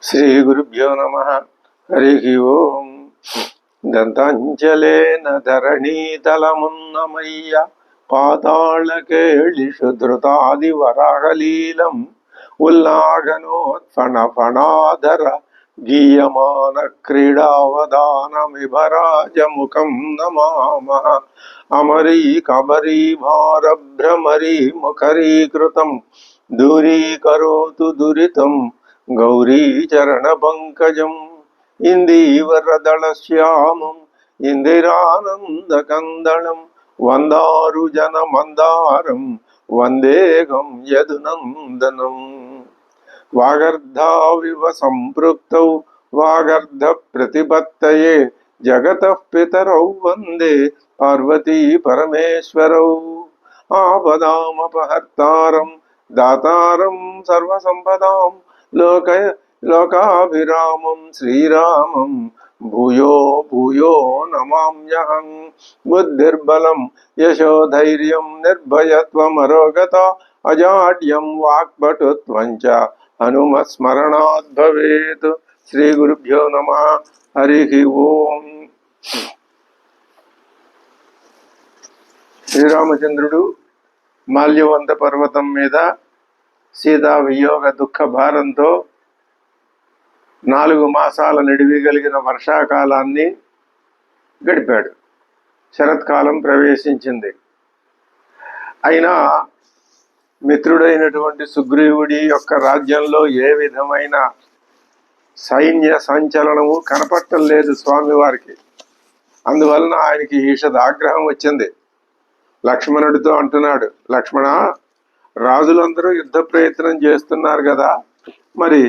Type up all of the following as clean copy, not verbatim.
శ్రీ గురుభ్యో నమః. హరి ఓం. దంతాంజలేన ధరణీతలమున్నమయ్య పాతాళకేళిషు ధృతాది వరాహలీలం ఉల్లాఘనోత్ఫణ ఫణాధర గీయమాన క్రీడావదానమిభరాజముఖం నమామః. అమరీ కబరీ భారభ్రమరీ ముఖరీకృతం దూరీకరోతు దురితం గౌరీ చరణ పంకజం ఇందీవరదళ శ్యామం ఇందిరానందకందళం వందారు జన మందారం వందేగం యదునందనం. వాగర్ధావివ సంపృక్తౌ వాగర్ధ ప్రతిపత్తయే జగతః పితరౌ వందే పార్వతీ పరమేశ్వరౌ. ఆపదామపహర్తారం దాతారం సర్వసంపదాం లోకాభిరామం శ్రీరామం భూయో భూయో నమామ్యహం. బుద్ధిర్బలం యశోధైర్యం నిర్భయత్వమరోగత అజాడ్యం వాక్పటుత్వం చ హనుమస్మరణాత్ భవేత్. శ్రీ గురుభ్యో నమః. హరి ఓం. శ్రీరామచంద్రుడు మాల్యవంత పర్వతం మీద సీతా వియోగ దుఃఖ భారంతో 4 మాసాల నిడివి కలిగిన వర్షాకాలాన్ని గడిపాడు. శరత్కాలం ప్రవేశించింది. అయినా మిత్రుడైనటువంటి సుగ్రీవుడి యొక్క రాజ్యంలో ఏ విధమైన సైన్య సంచలనము కనపడటం లేదు స్వామివారికి. అందువలన ఆయనకి ఈషద ఆగ్రహం వచ్చింది. లక్ష్మణుడితో అంటున్నాడు, లక్ష్మణ, రాజులందరూ యుద్ధ ప్రయత్నం చేస్తున్నారు కదా, మరి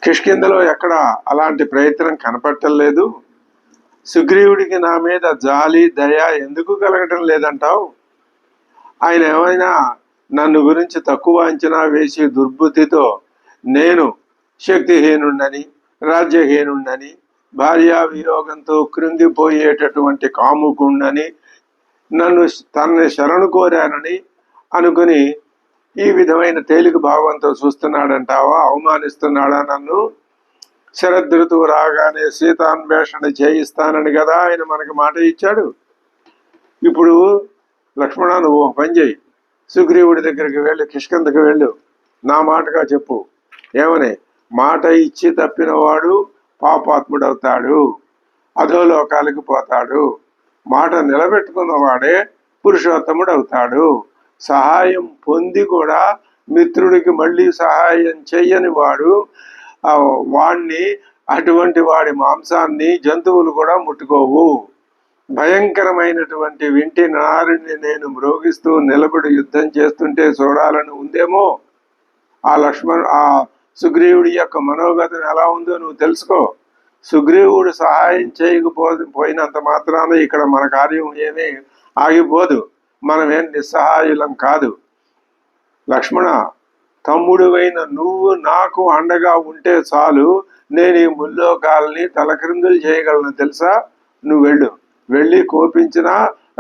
కిష్కింధలో ఎక్కడ అలాంటి ప్రయత్నం కనపడటం లేదు. సుగ్రీవుడికి నా మీద జాలి దయ ఎందుకు కలగటం లేదంటావు? ఆయన ఏమైనా నన్ను గురించి తక్కువ అంచనా వేసి దుర్బుద్ధితో నేను శక్తిహీనుండని రాజ్యహీనుండని భార్యా వియోగంతో కృంగిపోయేటటువంటి కాముకుండని తనని శరణు కోరానని అనుకుని ఈ విధమైన తేలిక భావంతో చూస్తున్నాడంటావా? అవమానిస్తున్నాడా నన్ను? శరదృతువు రాగానే సీతాన్వేషణ చేయిస్తానని కదా ఆయన మనకు మాట ఇచ్చాడు. ఇప్పుడు లక్ష్మణ, నువ్వు ఒక పని చేయి, సుగ్రీవుడి దగ్గరికి వెళ్ళి కిష్కింధకు వెళ్ళు, నా మాటగా చెప్పు. ఏమని? మాట ఇచ్చి తప్పినవాడు పాపాత్ముడవుతాడు, అధోలోకాలకు పోతాడు. మాట నిలబెట్టుకున్నవాడే పురుషోత్తముడు అవుతాడు. సహాయం పొంది కూడా మిత్రుడికి మళ్ళీ సహాయం చెయ్యని వాడు వాణ్ణి, అటువంటి వాడి మాంసాన్ని జంతువులు కూడా ముట్టుకోవు. భయంకరమైనటువంటి వింటి నారిని నేను మ్రోగిస్తూ నిలబడి యుద్ధం చేస్తుంటే చూడాలని ఉందేమో. ఆ సుగ్రీవుడి యొక్క మనోగతం ఎలా ఉందో నువ్వు తెలుసుకో. సుగ్రీవుడు సహాయం చేయకపోయినంత మాత్రాన ఇక్కడ మన కార్యం ఏమీ ఆగిపోదు. మనమేం నిస్సహాయులం కాదు. లక్ష్మణ, తమ్ముడువైన నువ్వు నాకు అండగా ఉంటే చాలు, నేను ఈ ముల్లోకాలని తలక్రిందులు చేయగలను తెలుసా. నువ్వు వెళ్ళి కోపించినా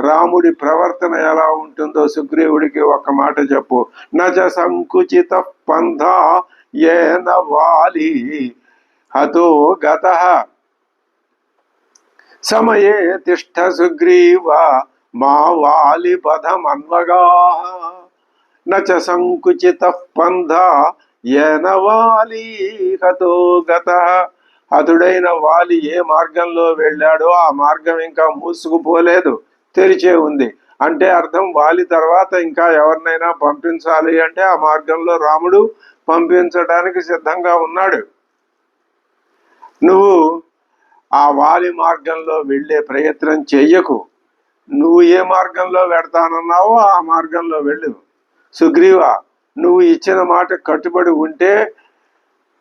రాముడి ప్రవర్తన ఎలా ఉంటుందో సుగ్రీవుడికి ఒక్క మాట చెప్పు. నచ సంకుచిత పంథ ఏన వాలి హతో గతః సమయే తిష్ఠ సుగ్రీవ మా వాలి పదమన్వగాః. నచ సంకుచిత పంథ ఏన వాలి హతో గతః. హతుడైన వాలి ఏ మార్గంలో వెళ్ళాడో ఆ మార్గం ఇంకా మూసుకుపోలేదు, తెరిచే ఉంది. అంటే అర్థం, వాలి తర్వాత ఇంకా ఎవరినైనా పంపించాలి అంటే ఆ మార్గంలో రాముడు పంపించడానికి సిద్ధంగా ఉన్నాడు. నువ్వు ఆ వాలి మార్గంలో వెళ్ళే ప్రయత్నం చెయ్యకు. నువ్వు ఏ మార్గంలో వెడతానన్నావో ఆ మార్గంలో వెళ్ళు. సుగ్రీవ, నువ్వు ఇచ్చిన మాట కట్టుబడి ఉంటే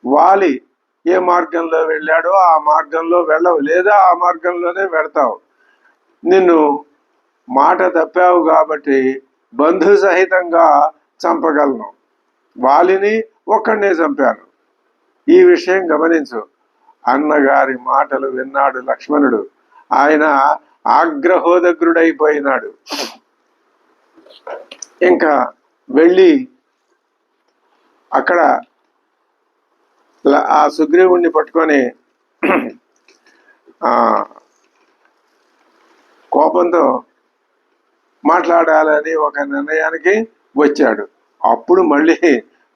వాలి ఏ మార్గంలో వెళ్ళాడో ఆ మార్గంలో వెళ్ళవు, లేదా ఆ మార్గంలోనే వెడతావు. నిన్ను మాట తప్పావు కాబట్టి బంధు సహితంగా చంపగలను. వాలిని ఒక్కడనే చంపాను. ఈ విషయం గమనించు. అన్నగారి మాటలు విన్నాడు లక్ష్మణుడు. ఆయన ఆగ్రహోదగ్రుడైపోయినాడు. ఇంకా వెళ్ళి అక్కడ ఆ సుగ్రీవుణ్ణి పట్టుకొని ఆ కోపంతో మాట్లాడాలని ఒక నిర్ణయానికి వచ్చాడు. అప్పుడు మళ్ళీ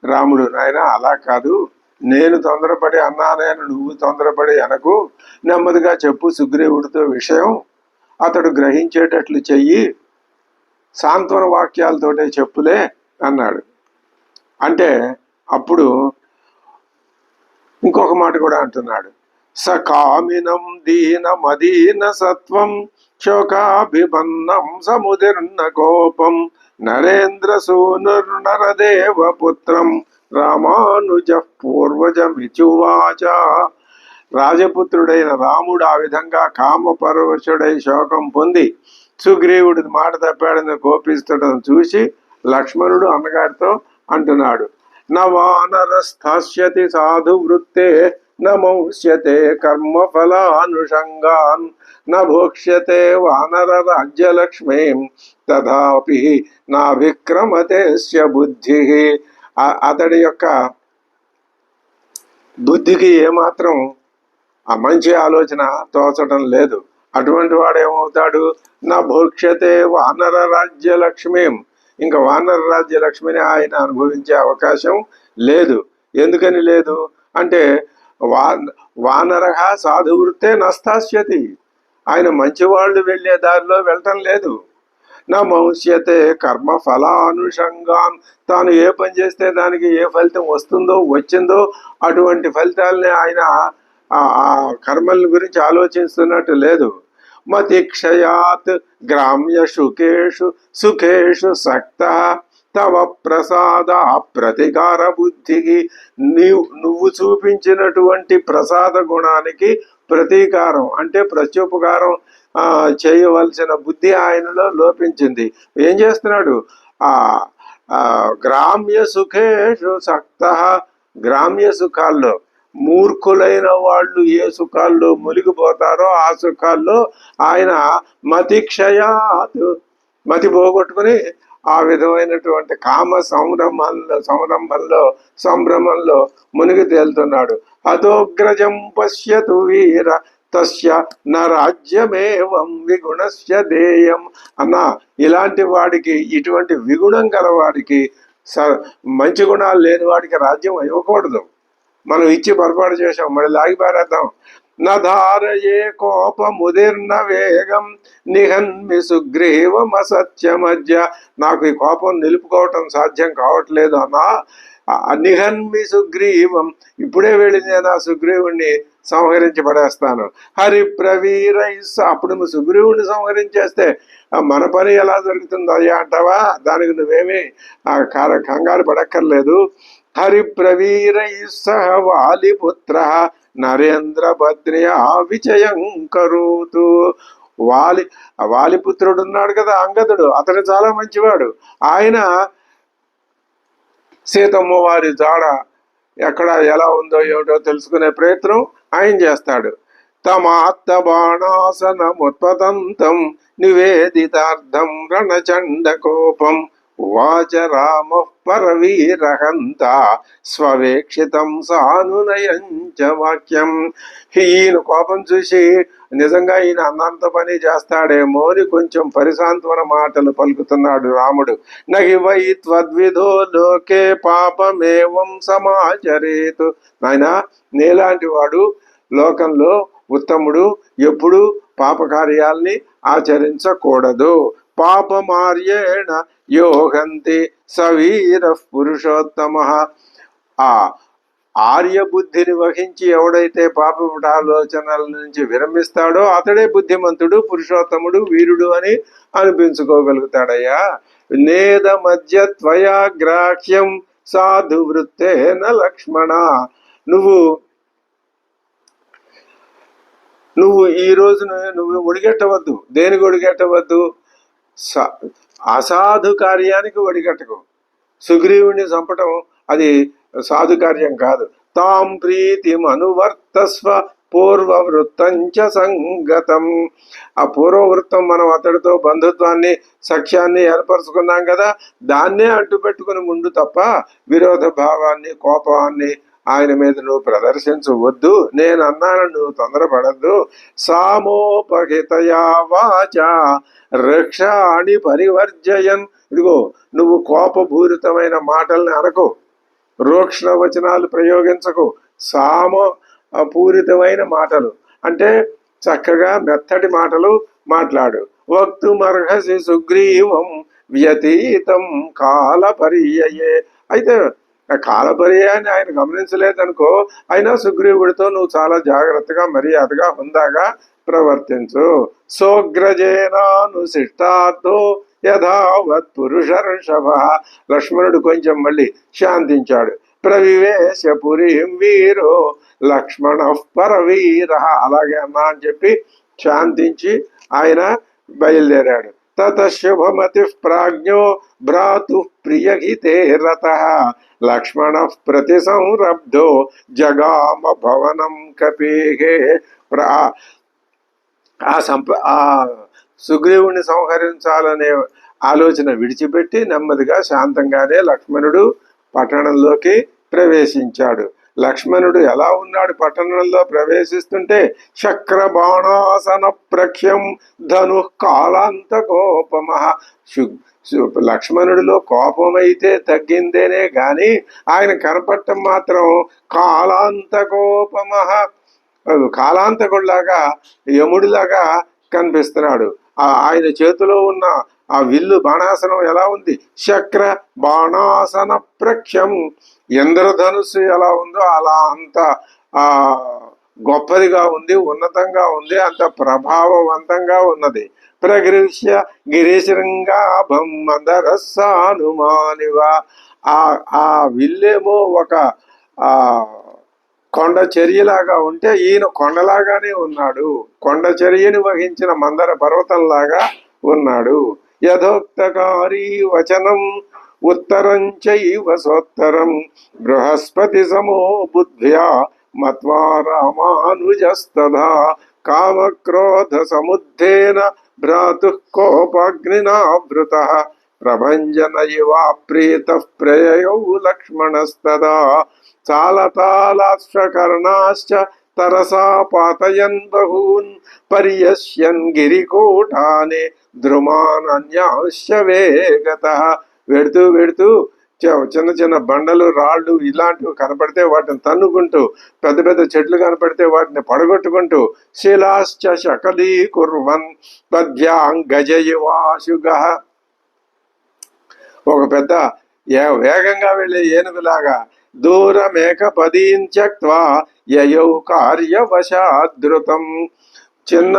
రాముడు, నాయన అలా కాదు, నేను తొందరపడి అన్నానేను, నువ్వు తొందరపడి అనకు, నెమ్మదిగా చెప్పు సుగ్రీవుడితో విషయం, అతడు గ్రహించేటట్లు చెయ్యి, సాంత్వన వాక్యాలతోటే చెప్పులే అన్నాడు. అంటే అప్పుడు ఇంకొక మాట కూడా అంటున్నాడు, సకామినం దీనమదీన సత్వం శోకాభిపన్నం సముదిర్న కోపం నరేంద్ర సూనుర్నరదేవ పుత్రం రామానుజ పూర్వజమిచువాచ. రాజపుత్రుడైన రాముడు ఆ విధంగా కామపరవశుడై శోకం పొంది సుగ్రీవుడి మాట తప్పాడని కోపిస్తడం చూసి లక్ష్మణుడు అన్నగారితో అంటున్నాడు, నవానరస్థాస్యతి సాధు వృత్తే నమౌష్యతే కర్మఫలానుషంగాన్ నభోక్ష్యతే వానర రాజ్యలక్ష్మీం తథాపి నాభిక్రమతేస్య బుద్ధి. అతడి యొక్క బుద్ధికి ఏమాత్రం ఆ మంచి ఆలోచన తోచడం లేదు. అటువంటి వాడు ఏమవుతాడు, నా భోక్ష్యతే వానర రాజ్య లక్ష్మీం, ఇంకా వానర రాజ్య లక్ష్మిని ఆయన అనుభవించే అవకాశం లేదు. ఎందుకని లేదు అంటే వానరహ సాధువృత్తే నస్తాస్యతి, ఆయన మంచివాళ్ళు వెళ్లే దారిలో వెళ్ళటం లేదు. నా మౌష్యతే కర్మ ఫలానుషంగాన్, తాను ఏ పని చేస్తే దానికి ఏ ఫలితం వస్తుందో వచ్చిందో అటువంటి ఫలితాలని ఆయన ఆ కర్మల గురించి ఆలోచిస్తున్నట్టు లేదు. మతిక్షయాత్ గ్రామ్య సుఖేషు సుఖేషు సక్త తవ ప్రసాద ప్రతికార బుద్ధికి, నువ్వు చూపించినటువంటి ప్రసాద గుణానికి ప్రతీకారం అంటే ప్రత్యుపకారం చేయవలసిన బుద్ధి ఆయనలో లోపించింది. ఏం చేస్తున్నాడు, గ్రామ్య సుఖేషు సక్త, గ్రామ్య సుఖాల్లో మూర్ఖులైన వాళ్ళు ఏ సుఖాల్లో మునిగిపోతారో ఆ సుఖాల్లో ఆయన మతిక్షయాత్, మతి పోగొట్టుకుని ఆ విధమైనటువంటి కామ సంభ్రమంలో మునిగి తేలుతున్నాడు. అతోగ్రజం పశ్యతు వీర తస్య న రాజ్యమేవం విగుణస్య దేయం అన్న, ఇలాంటి వాడికి, ఇటువంటి విగుణం గలవాడికి, మంచి గుణాలు లేని వాడికి రాజ్యం ఇవ్వకూడదు. మనం ఇచ్చి పొరపాటు చేసాం, మళ్ళీ లాగి పారేద్దాం. నధారయే కోపముదిర్న వేగం నిహన్మి సుగ్రీవం అసత్యమధ్య, నాకు ఈ కోపం నిలుపుకోవటం సాధ్యం కావట్లేదు అన్నా, నిహన్మి సుగ్రీవం, ఇప్పుడే వెళ్ళి నేను ఆ సుగ్రీవుణ్ణి సంహరించి పడేస్తాను. హరిప్రవీరైస్, అప్పుడు నువ్వు సుగ్రీవుణ్ణి సంహరించేస్తే మన పని ఎలా జరుగుతుందో అయ్యా అంటావా, దానికి నువ్వేమీ కంగారు పడక్కర్లేదు. హరిప్రవీరై సహ వాలిపుత్ర నరేంద్ర భద్రయా విజయం కరోతు. వాలిపుత్రుడు ఉన్నాడు కదా అంగదుడు, అతడు చాలా మంచివాడు. ఆయన సీతమ్మ వారి జాడ ఎక్కడ ఎలా ఉందో ఏమిటో తెలుసుకునే ప్రయత్నం ఆయన చేస్తాడు. తమాత్త బాణాసనముత్పతంతం నివేదితార్థం రణచండ కోపం ఉవాచ రామ పరవీరహంత స్వవేక్షితం సానునయంచ వాక్యం. ఈయన కోపం చూసి నిజంగా ఈయన అన్నంత పని చేస్తాడేమో అని కొంచెం పరిసాంత్వన మాటలు పలుకుతున్నాడు రాముడు. నహి వై త్వద్విధో లోకే పాపమేవం సమాచరేతు, నాయనా నీలాంటి వాడు లోకంలో ఉత్తముడు ఎప్పుడు పాపకార్యాల్ని ఆచరించకూడదు. పాపమార్యేణ యోగంతి సవీర పురుషోత్తమ, ఆ ఆర్యబుద్ధిని వహించి ఎవడైతే పాపపుట ఆలోచనల నుంచి విరమిస్తాడో అతడే బుద్ధిమంతుడు, పురుషోత్తముడు, వీరుడు అని అనిపించుకోగలుగుతాడయ్యా. నేద మధ్య త్వయా గ్రాహ్యం సాధు వృత్తేన లక్ష్మణ, నువ్వు ఈ రోజున నువ్వు ఒడిగట్టవద్దు. దేనికి ఒడిగట్టవద్దు, అసాధు కార్యానికి ఒడిగట్టకు. సుగ్రీవుని చంపటం అది సాధు కార్యం కాదు. తాం ప్రీతిమనువర్తస్వ పూర్వవృత్తంచ సంగతం, ఆ పూర్వవృత్తం మనం అతడితో బంధుత్వాన్ని సఖ్యాన్ని ఏర్పరచుకున్నాం కదా, దాన్నే అంటు పెట్టుకుని ముందు తప్ప విరోధ భావాన్ని కోపాన్ని ఆయన మీద నువ్వు ప్రదర్శించవద్దు, నేను అన్నాను నువ్వు తొందరపడద్దు. సామోపహితయా వాచ రక్షాణి పరివర్జయన్. ఇదిగో నువ్వు కోపపూరితమైన మాటల్ని అనకు, రోక్షణ వచనాలు ప్రయోగించకు, సామ పూరితమైన మాటలు అంటే చక్కగా మెత్తటి మాటలు మాట్లాడు. వక్తుమర్హసి సుగ్రీవం వ్యతీతం కాలపర్యయే. అయితే కాలపర్యాయాన్ని ఆయన గమనించలేదనుకో, అయినా సుగ్రీవుడితో నువ్వు చాలా జాగ్రత్తగా మర్యాదగా హుందాగా ప్రవర్తించు. సోగ్రజేనాను శిష్టార్థో యథావత్ పురుషర్షభ. లక్ష్మణుడు కొంచెం మళ్ళీ శాంతించాడు. ప్రవివేశ పురీం వీరో లక్ష్మణ పరవీర. అలాగే అన్నా అని చెప్పి శాంతించి ఆయన బయలుదేరాడు. తత శుభమతి ప్రాజ్ఞో భ్రాతు ప్రియహితే రతః లక్ష్మణ ప్రతి సంరబ్ధో జగామ భవనం కపేహే. ఆ సుగ్రీవుని సంహరించాలనే ఆలోచన విడిచిపెట్టి నెమ్మదిగా శాంతంగానే లక్ష్మణుడు పట్టణంలోకి ప్రవేశించాడు. లక్ష్మణుడు ఎలా ఉన్నాడు పట్టణంలో ప్రవేశిస్తుంటే, శక్ర బాణాసన ప్రఖ్యం ధను కాలాంత కోపమ. లక్ష్మణుడిలో కోపమైతే తగ్గిందేనే గాని ఆయన కనపడటం మాత్రం కాలాంత కోపమ, కాలాంతకుడిలాగా యముడిలాగా కనిపిస్తున్నాడు. ఆయన చేతిలో ఉన్న ఆ విల్లు బాణాసనం ఎలా ఉంది, శక్ర బాణాసన ప్రఖ్యం. ఇంద్రధనుస్సు ఎలా ఉందో అలా అంత గొప్పదిగా ఉంది, ఉన్నతంగా ఉంది, అంత ప్రభావవంతంగా ఉన్నది. ప్రగృహ్య గిరిశృంగాభం మందరస్సానుమానివ. ఆ విల్లేమో ఒక కొండ చర్యలాగా ఉంటే ఈయన కొండలాగానే ఉన్నాడు, కొండ చర్యని వహించిన మందర పర్వతంలాగా ఉన్నాడు. యథోక్తకారీ వచనం ఉత్తరం చైవ సోత్తరం బృహస్పతి సమో బుద్ధ్యా మత్వా రామానుజస్తదా కామక్రోధ సముద్ధేన భ్రాతు కోపాగ్నినావృతః ప్రభంజన ఇవా ప్రీత ప్రయయౌ లక్ష్మణస్తదా చాలతాలాశ్వకర్ణాశ్చ తరసా పాతయన్ బహూన్ పర్యశ్యన్ గిరికోటానే ద్రుమానన్యాశ్చ వేగతః. వెడుతూ వెడుతూ చిన్న చిన్న బండలు రాళ్ళు ఇలాంటివి కనపడితే వాటిని తన్నుకుంటూ, పెద్ద పెద్ద చెట్లు కనపడితే వాటిని పడగొట్టుకుంటూ, శిలాశ్చ శకలీకుర్వన్ పద్యాంగజయివాశుగః. ఒక పెద్ద వేగంగా వెళ్లే ఏనుగులాగా దూరమేక పదీం త్యక్త్వా యయౌ కార్యవశాద్రుతం. చిన్న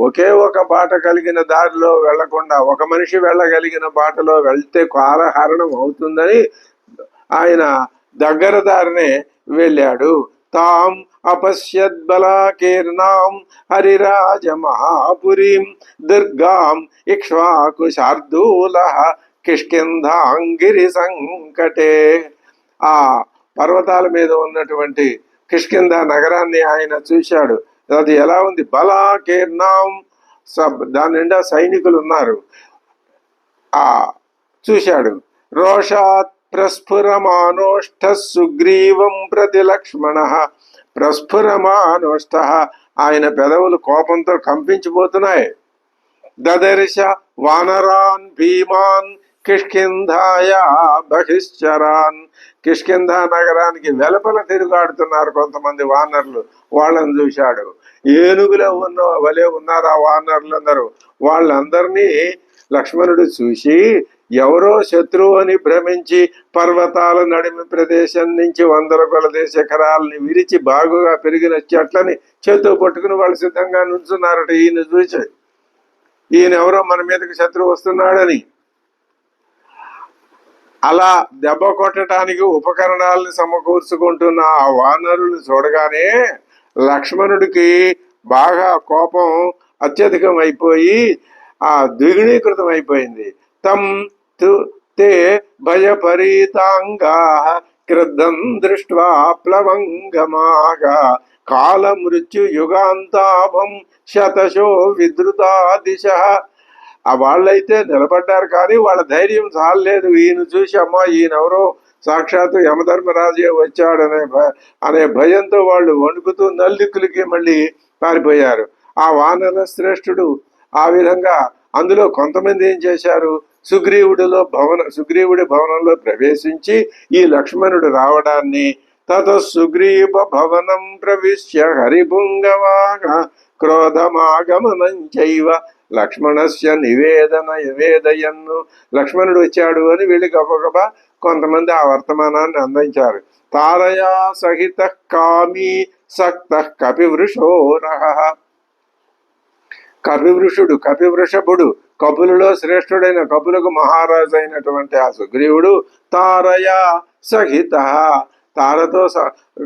ఒకే ఒక బాట కలిగిన దారిలో వెళ్లకుండా ఒక మనిషి వెళ్ళగలిగిన బాటలో వెళ్తే కాలహరణం అవుతుందని ఆయన దగ్గర దారినే వెళ్ళాడు. తాం అపశ్యద్బలాకీర్ణాం హరిరాజ మహాపురీం దుర్గాం ఇక్ష్వాకు శార్దూలః కిష్కింధాంగిరి సంకటే. ఆ పర్వతాల మీద ఉన్నటువంటి కిష్కింధ నగరాన్ని ఆయన చూశాడు. అది ఎలా ఉంది, బలాకీర్ణాం, దాని నిండా సైనికులు ఉన్నారు. చూశాడు. రోషాత్ ప్రస్ఫురమానోష్ఠ సుగ్రీవం ప్రతి లక్ష్మణ. ప్రస్ఫురమానోష్ఠ, ఆయన పెదవులు కోపంతో కంపించిపోతున్నాయి. దదర్శ వానరాన్ భీమాన్ కిష్కింధాయ బహిశ్చరాన్. కిష్కింధ నగరానికి వెలుపల తిరుగాడుతున్నారు కొంతమంది వానరులు, వాళ్ళని చూశాడు. ఏనుగులో ఉన్న వలె ఉన్నారు ఆ వానరులందరూ. వాళ్ళందరినీ లక్ష్మణుడు చూసి ఎవరో శత్రువు అని భ్రమించి పర్వతాల నడిమి ప్రదేశం నుంచి 100 కొలది శిఖరాలని విరిచి బాగుగా పెరిగిన చెట్లని చేతో పట్టుకుని వాళ్ళు సిద్ధంగా నుంచున్నారట. ఈయన చూసి ఈయన ఎవరో మన మీదకి శత్రువు వస్తున్నాడని. అలా దెబ్బ కొట్టడానికి ఉపకరణాలను సమకూర్చుకుంటున్న ఆ వానరులు చూడగానే లక్ష్మణుడికి బాగా కోపం అత్యధికం అయిపోయి ద్విగుణీకృతం అయిపోయింది. తం తే భయపరీతాంగా క్రుద్ధం దృష్ట్వా ప్లవంగమాగా కాల మృత్యు యుగాంతాభం శతశో విద్రుతా దిశ. వాళ్ళైతే నిలబడ్డారు కానీ వాళ్ళ ధైర్యం చాలలేదు. ఈయన చూసి అమ్మా ఈయనెవరో సాక్షాత్తు యమధర్మరాజే వచ్చాడనే అనే భయంతో వాళ్ళు వణుకుతూ నల్దిక్కులకి మళ్ళీ పారిపోయారు. ఆ వానర శ్రేష్ఠుడు ఆ విధంగా అందులో కొంతమంది ఏం చేశారు, సుగ్రీవుడి భవనంలో ప్రవేశించి ఈ లక్ష్మణుడు రావడాన్ని తత సుగ్రీవ భవనం ప్రవిశ్య హరిపుంగవాగా క్రోధమాగమనంచైవ లక్ష్మణస్య నివేదయన్ను. లక్ష్మణుడు వచ్చాడు అని వీళ్ళు గబగబా కొంతమంది ఆ వర్తమానాన్ని అందించారు. తారయా సహిత కామీ సక్త కపివృషోరహ. కపివృషభుడు కపులలో శ్రేష్ఠుడైన కపులకు మహారాజు అయినటువంటి ఆ సుగ్రీవుడు తారయా సహిత, తారతో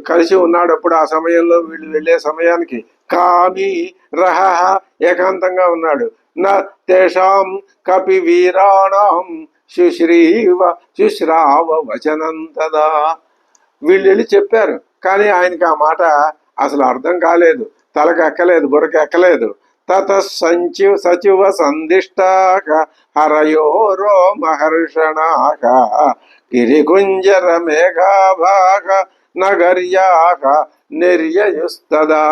కలిసి ఉన్నాడు. అప్పుడు ఆ సమయంలో వీళ్ళు వెళ్లే సమయానికి కామి రహ, ఏకాంతంగా ఉన్నాడు. నా తేషాం కపి వీరాణం శుశ్రావ వచనంతదా. వీళ్ళు వెళ్ళి చెప్పారు, కానీ ఆయనకి ఆ మాట అసలు అర్థం కాలేదు, తలకెక్కలేదు, బుర్రకెక్కలేదు. తత సచివ సందిష్టాక హరయోరో మహర్షణాక గిరికుంజర మేఘాభాగ నగర్యాక నిర్యయుస్తదా.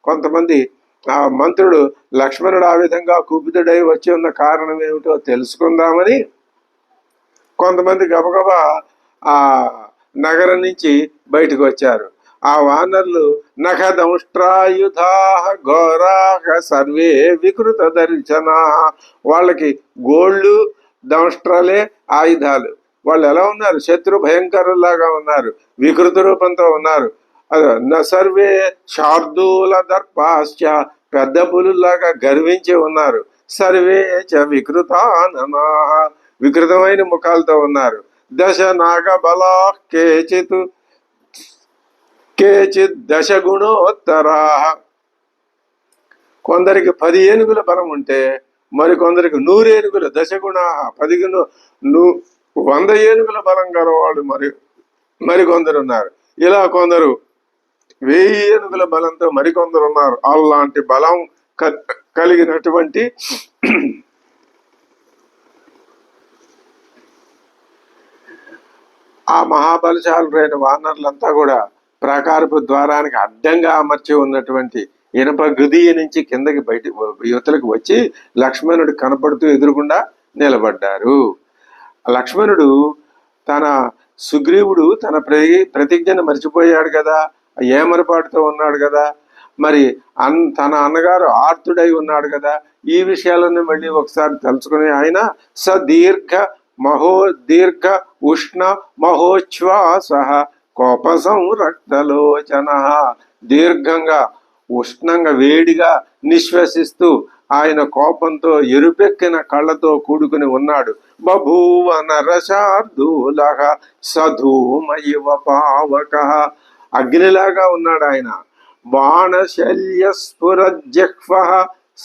కొంతమంది ఆ మంత్రుడు లక్ష్మణుడు ఆ విధంగా కుపితుడై వచ్చి ఉన్న కారణం ఏమిటో తెలుసుకుందామని కొంతమంది గబగబా ఆ నగరం నుంచి బయటకు వచ్చారు. ఆ వానరులు నఖదంష్ట్రాయుధా ఘోరాహ సర్వే వికృత దర్శనా. వాళ్ళకి గోళ్ళు దంష్ట్రాలే ఆయుధాలు. వాళ్ళు ఎలా ఉన్నారు, శత్రు భయంకరులాగా ఉన్నారు, వికృత రూపంతో ఉన్నారు. సర్వే శార్దూల దర్పాశ్చ, పెద్ద పులులాగా గర్వించి ఉన్నారు. సర్వే చ వికృతాననా, వికృతమైన ముఖాలతో ఉన్నారు. దశ నాగబలా కేచిత్ దశగుణోత్తరా. కొందరికి 10 ఏనుగుల బలం ఉంటే మరికొందరికి 100 ఏనుగుల దశగుణ 100 ఏనుగుల బలం గలవాళ్ళు మరికొందరు ఉన్నారు. ఇలా కొందరు 1000 ఏనుగుల బలంతో మరికొందరు ఉన్నారు. అలాంటి బలం కలిగినటువంటి ఆ మహాబలశాలురైన వానరులంతా కూడా ప్రాకారపు ద్వారానికి అడ్డంగా అమర్చి ఉన్నటువంటి ఇనప గుదియ నుంచి కిందకి యువతలకు వచ్చి లక్ష్మణుడు కనపడుతూ ఎదురుగుండా నిలబడ్డారు. లక్ష్మణుడు సుగ్రీవుడు తన ప్రతిజ్ఞను మర్చిపోయాడు కదా, ఏమరపాటుతో ఉన్నాడు కదా, మరి తన అన్నగారు ఆర్తుడై ఉన్నాడు కదా, ఈ విషయాలను మళ్ళీ ఒకసారి తెలుసుకుని ఆయన దీర్ఘ ఉష్ణ మహోచ్ఛ్వాస కోప సంరక్తలోచన, దీర్ఘంగా ఉష్ణంగా వేడిగా నిశ్వసిస్తూ ఆయన కోపంతో ఎరుపెక్కిన కళ్ళతో కూడుకుని ఉన్నాడు. బభూవ నరశార్దూల సధూమయివ పావక, అగ్నిలాగా ఉన్నాడు ఆయన. బాణశల్య స్ఫురజ్జిహ్వ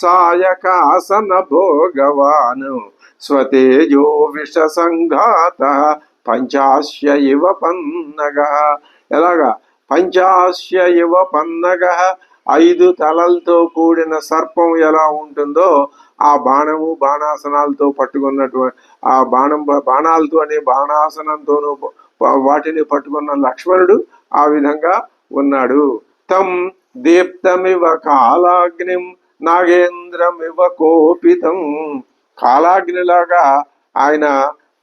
సాయకాసన భోగవాను స్వతేజో విష సంఘాత పంచాస్య ఇవ పన్నగ. ఎలాగా పంచాస్య ఇవ పన్నగ, 5 తలలతో కూడిన సర్పం ఎలా ఉంటుందో ఆ బాణాసనాలతో పట్టుకున్నటువంటి ఆ బాణాలతో అనే బాణాసనంతోనూ వాటిని పట్టుకున్న లక్ష్మణుడు ఆ విధంగా ఉన్నాడు. తం దీప్తమివ కాలాగ్నిం నాగేంద్రమివ కోపితం, కాలాగ్నిలాగా ఆయన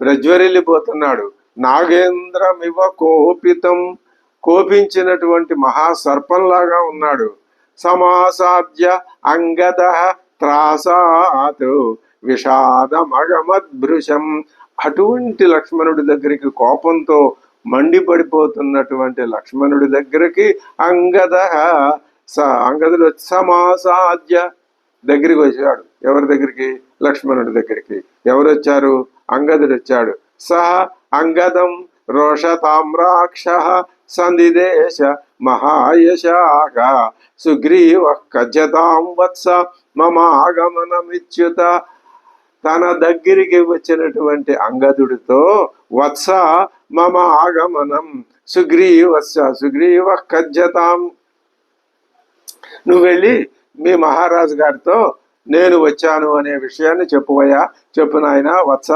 ప్రజ్వరిల్లిపోతున్నాడు. నాగేంద్రమివ కోపితం, కోపించినటువంటి మహాసర్పంలాగా ఉన్నాడు. సమాసాద్య అంగద త్రాసాత్ విషాదమగమద్భృశం, అటువంటి లక్ష్మణుడి దగ్గరికి కోపంతో మండిపడిపోతున్నటువంటి లక్ష్మణుడి దగ్గరికి అంగదుడు సమాసాద్య దగ్గరికి వచ్చాడు. ఎవరి దగ్గరికి? లక్ష్మణుడి దగ్గరికి. ఎవరు వచ్చారు? అంగదుడు వచ్చాడు. సహ అంగదం రోషతామ్రాక్ష సందిదేశ మహాయశాక సుగ్రీవ కజ్జతాం వత్స మమాగమనమిచ్యుత. తన దగ్గరికి వచ్చినటువంటి అంగదుడితో వత్స మమ ఆగమనం సుగ్రీవ కజ్జతాం, నువ్వు వెళ్ళి మీ మహారాజు గారితో నేను వచ్చాను అనే విషయాన్ని చెప్పువయ్యా, చెప్పు నాయన వత్స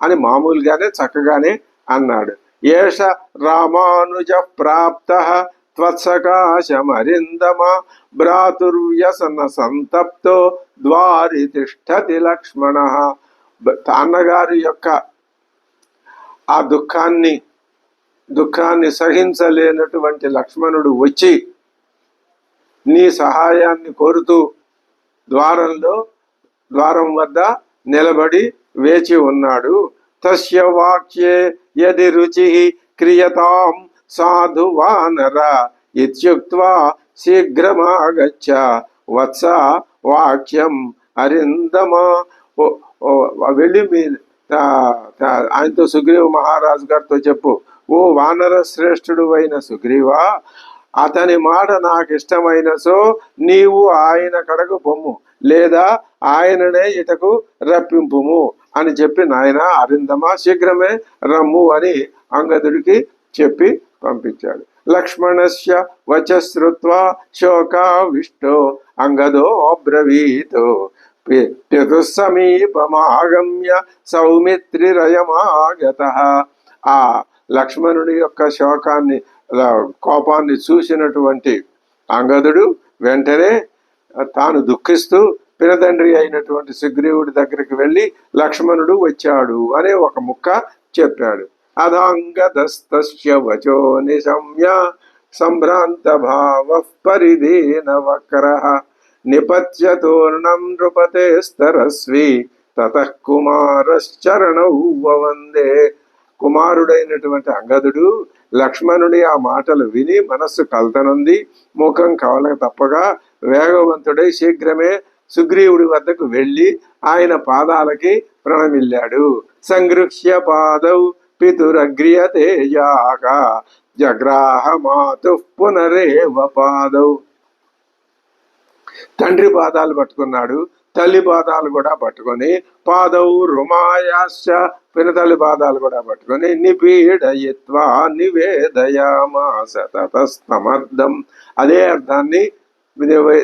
అని మామూలుగానే చక్కగానే అన్నాడు. ఏష రామానుజ ప్రాప్త త్వత్సకాశమరిందమ భ్రాతుర్వ్యసన సంతప్తో ద్వారి తిష్టతి లక్ష్మణ. అన్నగారి యొక్క ఆ దుఃఖాన్ని సహించలేనటువంటి లక్ష్మణుడు వచ్చి నీ సహాయాన్ని కోరుతూ ద్వారం వద్ద నిలబడి వేచి ఉన్నాడు. తస్య వాక్యే యది రుచి క్రియతాం సాధు వానర ఇత్యుక్త్వా శీఘ్రమాగచ్చ వత్స వాక్యం అరిందమ. వెళ్ళి ఆయనతో సుగ్రీవ మహారాజు గారితో చెప్పు, ఓ వానర శ్రేష్ఠుడు అయిన సుగ్రీవా, అతని మాట నాకు ఇష్టమైన సో నీవు ఆయన కడకు పొమ్ము, లేదా ఆయననే ఇటకు రప్పింపుము అని చెప్పి నాయన అరిందమా శీఘ్రమే రమ్ము అని అంగదుడికి చెప్పి పంపించాడు. లక్ష్మణస్య వచశ్రుత్వా శోకావిష్టో అంగదో అబ్రవీతో పితుస్సమీపమాగమ్య సౌమిత్రిరయమాగత. ఆ లక్ష్మణుడి యొక్క కోపాన్ని చూసినటువంటి అంగదుడు వెంటనే తాను దుఃఖిస్తూ పినతండ్రి అయినటువంటి సుగ్రీవుడి దగ్గరికి వెళ్ళి లక్ష్మణుడు వచ్చాడు అనే ఒక ముక్క చెప్పాడు. అదాంగదస్తస్య వచో నిశమ్య సంభ్రాంత భావ పరిదేన వక్రః నిపత్యతోర్ణం నృపతేస్తరస్వి తతః కుమారశ్చరణౌ వందే. కుమారుడైనటువంటి అంగదుడు లక్ష్మణుడి ఆ మాటలు విని మనస్సు కలతనుంది, ముఖం కవలక తప్పగా వేగవంతుడై శీఘ్రమే సుగ్రీవుడి వద్దకు వెళ్ళి ఆయన పాదాలకి ప్రణమిల్లాడు. సంగృహ్య పాదౌ పితురగ్రియతేజాక జగ్రాహ మాతు పునరేవ పాదౌ. తండ్రి పాదాలు పట్టుకున్నాడు, తల్లి పాదాలు కూడా పట్టుకొని పాదౌ రుమాయాశ్చ పినతల్లి పాదాలు కూడా పట్టుకొని నిపీడయిత్వా నివేదయామాస తతస్తమర్థం. అదే అర్థాన్ని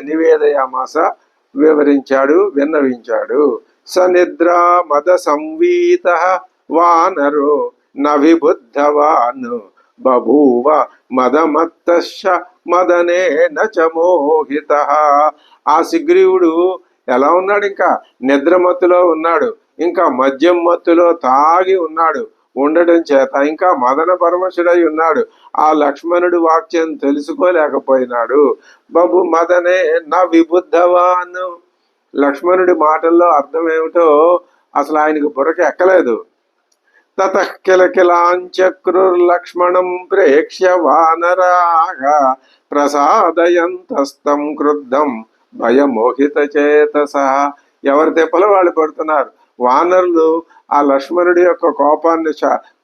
నివేదయామాస విన్నవించాడు. సనిద్రా మద సంవీత వానరో నవిబుద్ధవాన్ బభూవ మదమత్తశ్చ మదనేన చ మోహితః. ఆ సుగ్రీవుడు ఎలా ఉన్నాడు? ఇంకా నిద్రమత్తులో ఉన్నాడు, ఇంకా మద్యం మత్తులో తాగి ఉన్నాడు. ఉండటం చేత ఇంకా మదన పరమశుడై ఉన్నాడు. ఆ లక్ష్మణుడు వాక్యం తెలుసుకోలేకపోయినాడు. బబు మదనే నా విబుద్ధవాన్. లక్ష్మణుడి మాటల్లో అర్థం ఏమిటో అసలు ఆయనకు బుర్రకి ఎక్కలేదు. తతః కిలకిలాంచక్రుర్లక్ష్మణం ప్రేక్ష్య వానరాగా ప్రసాదయంతస్తం క్రుద్ధం భయమోహిత చేతస. ఎవరి తెప్పలో వాళ్ళు పడుతున్నారు. వానరులు ఆ లక్ష్మణుడి యొక్క కోపాన్ని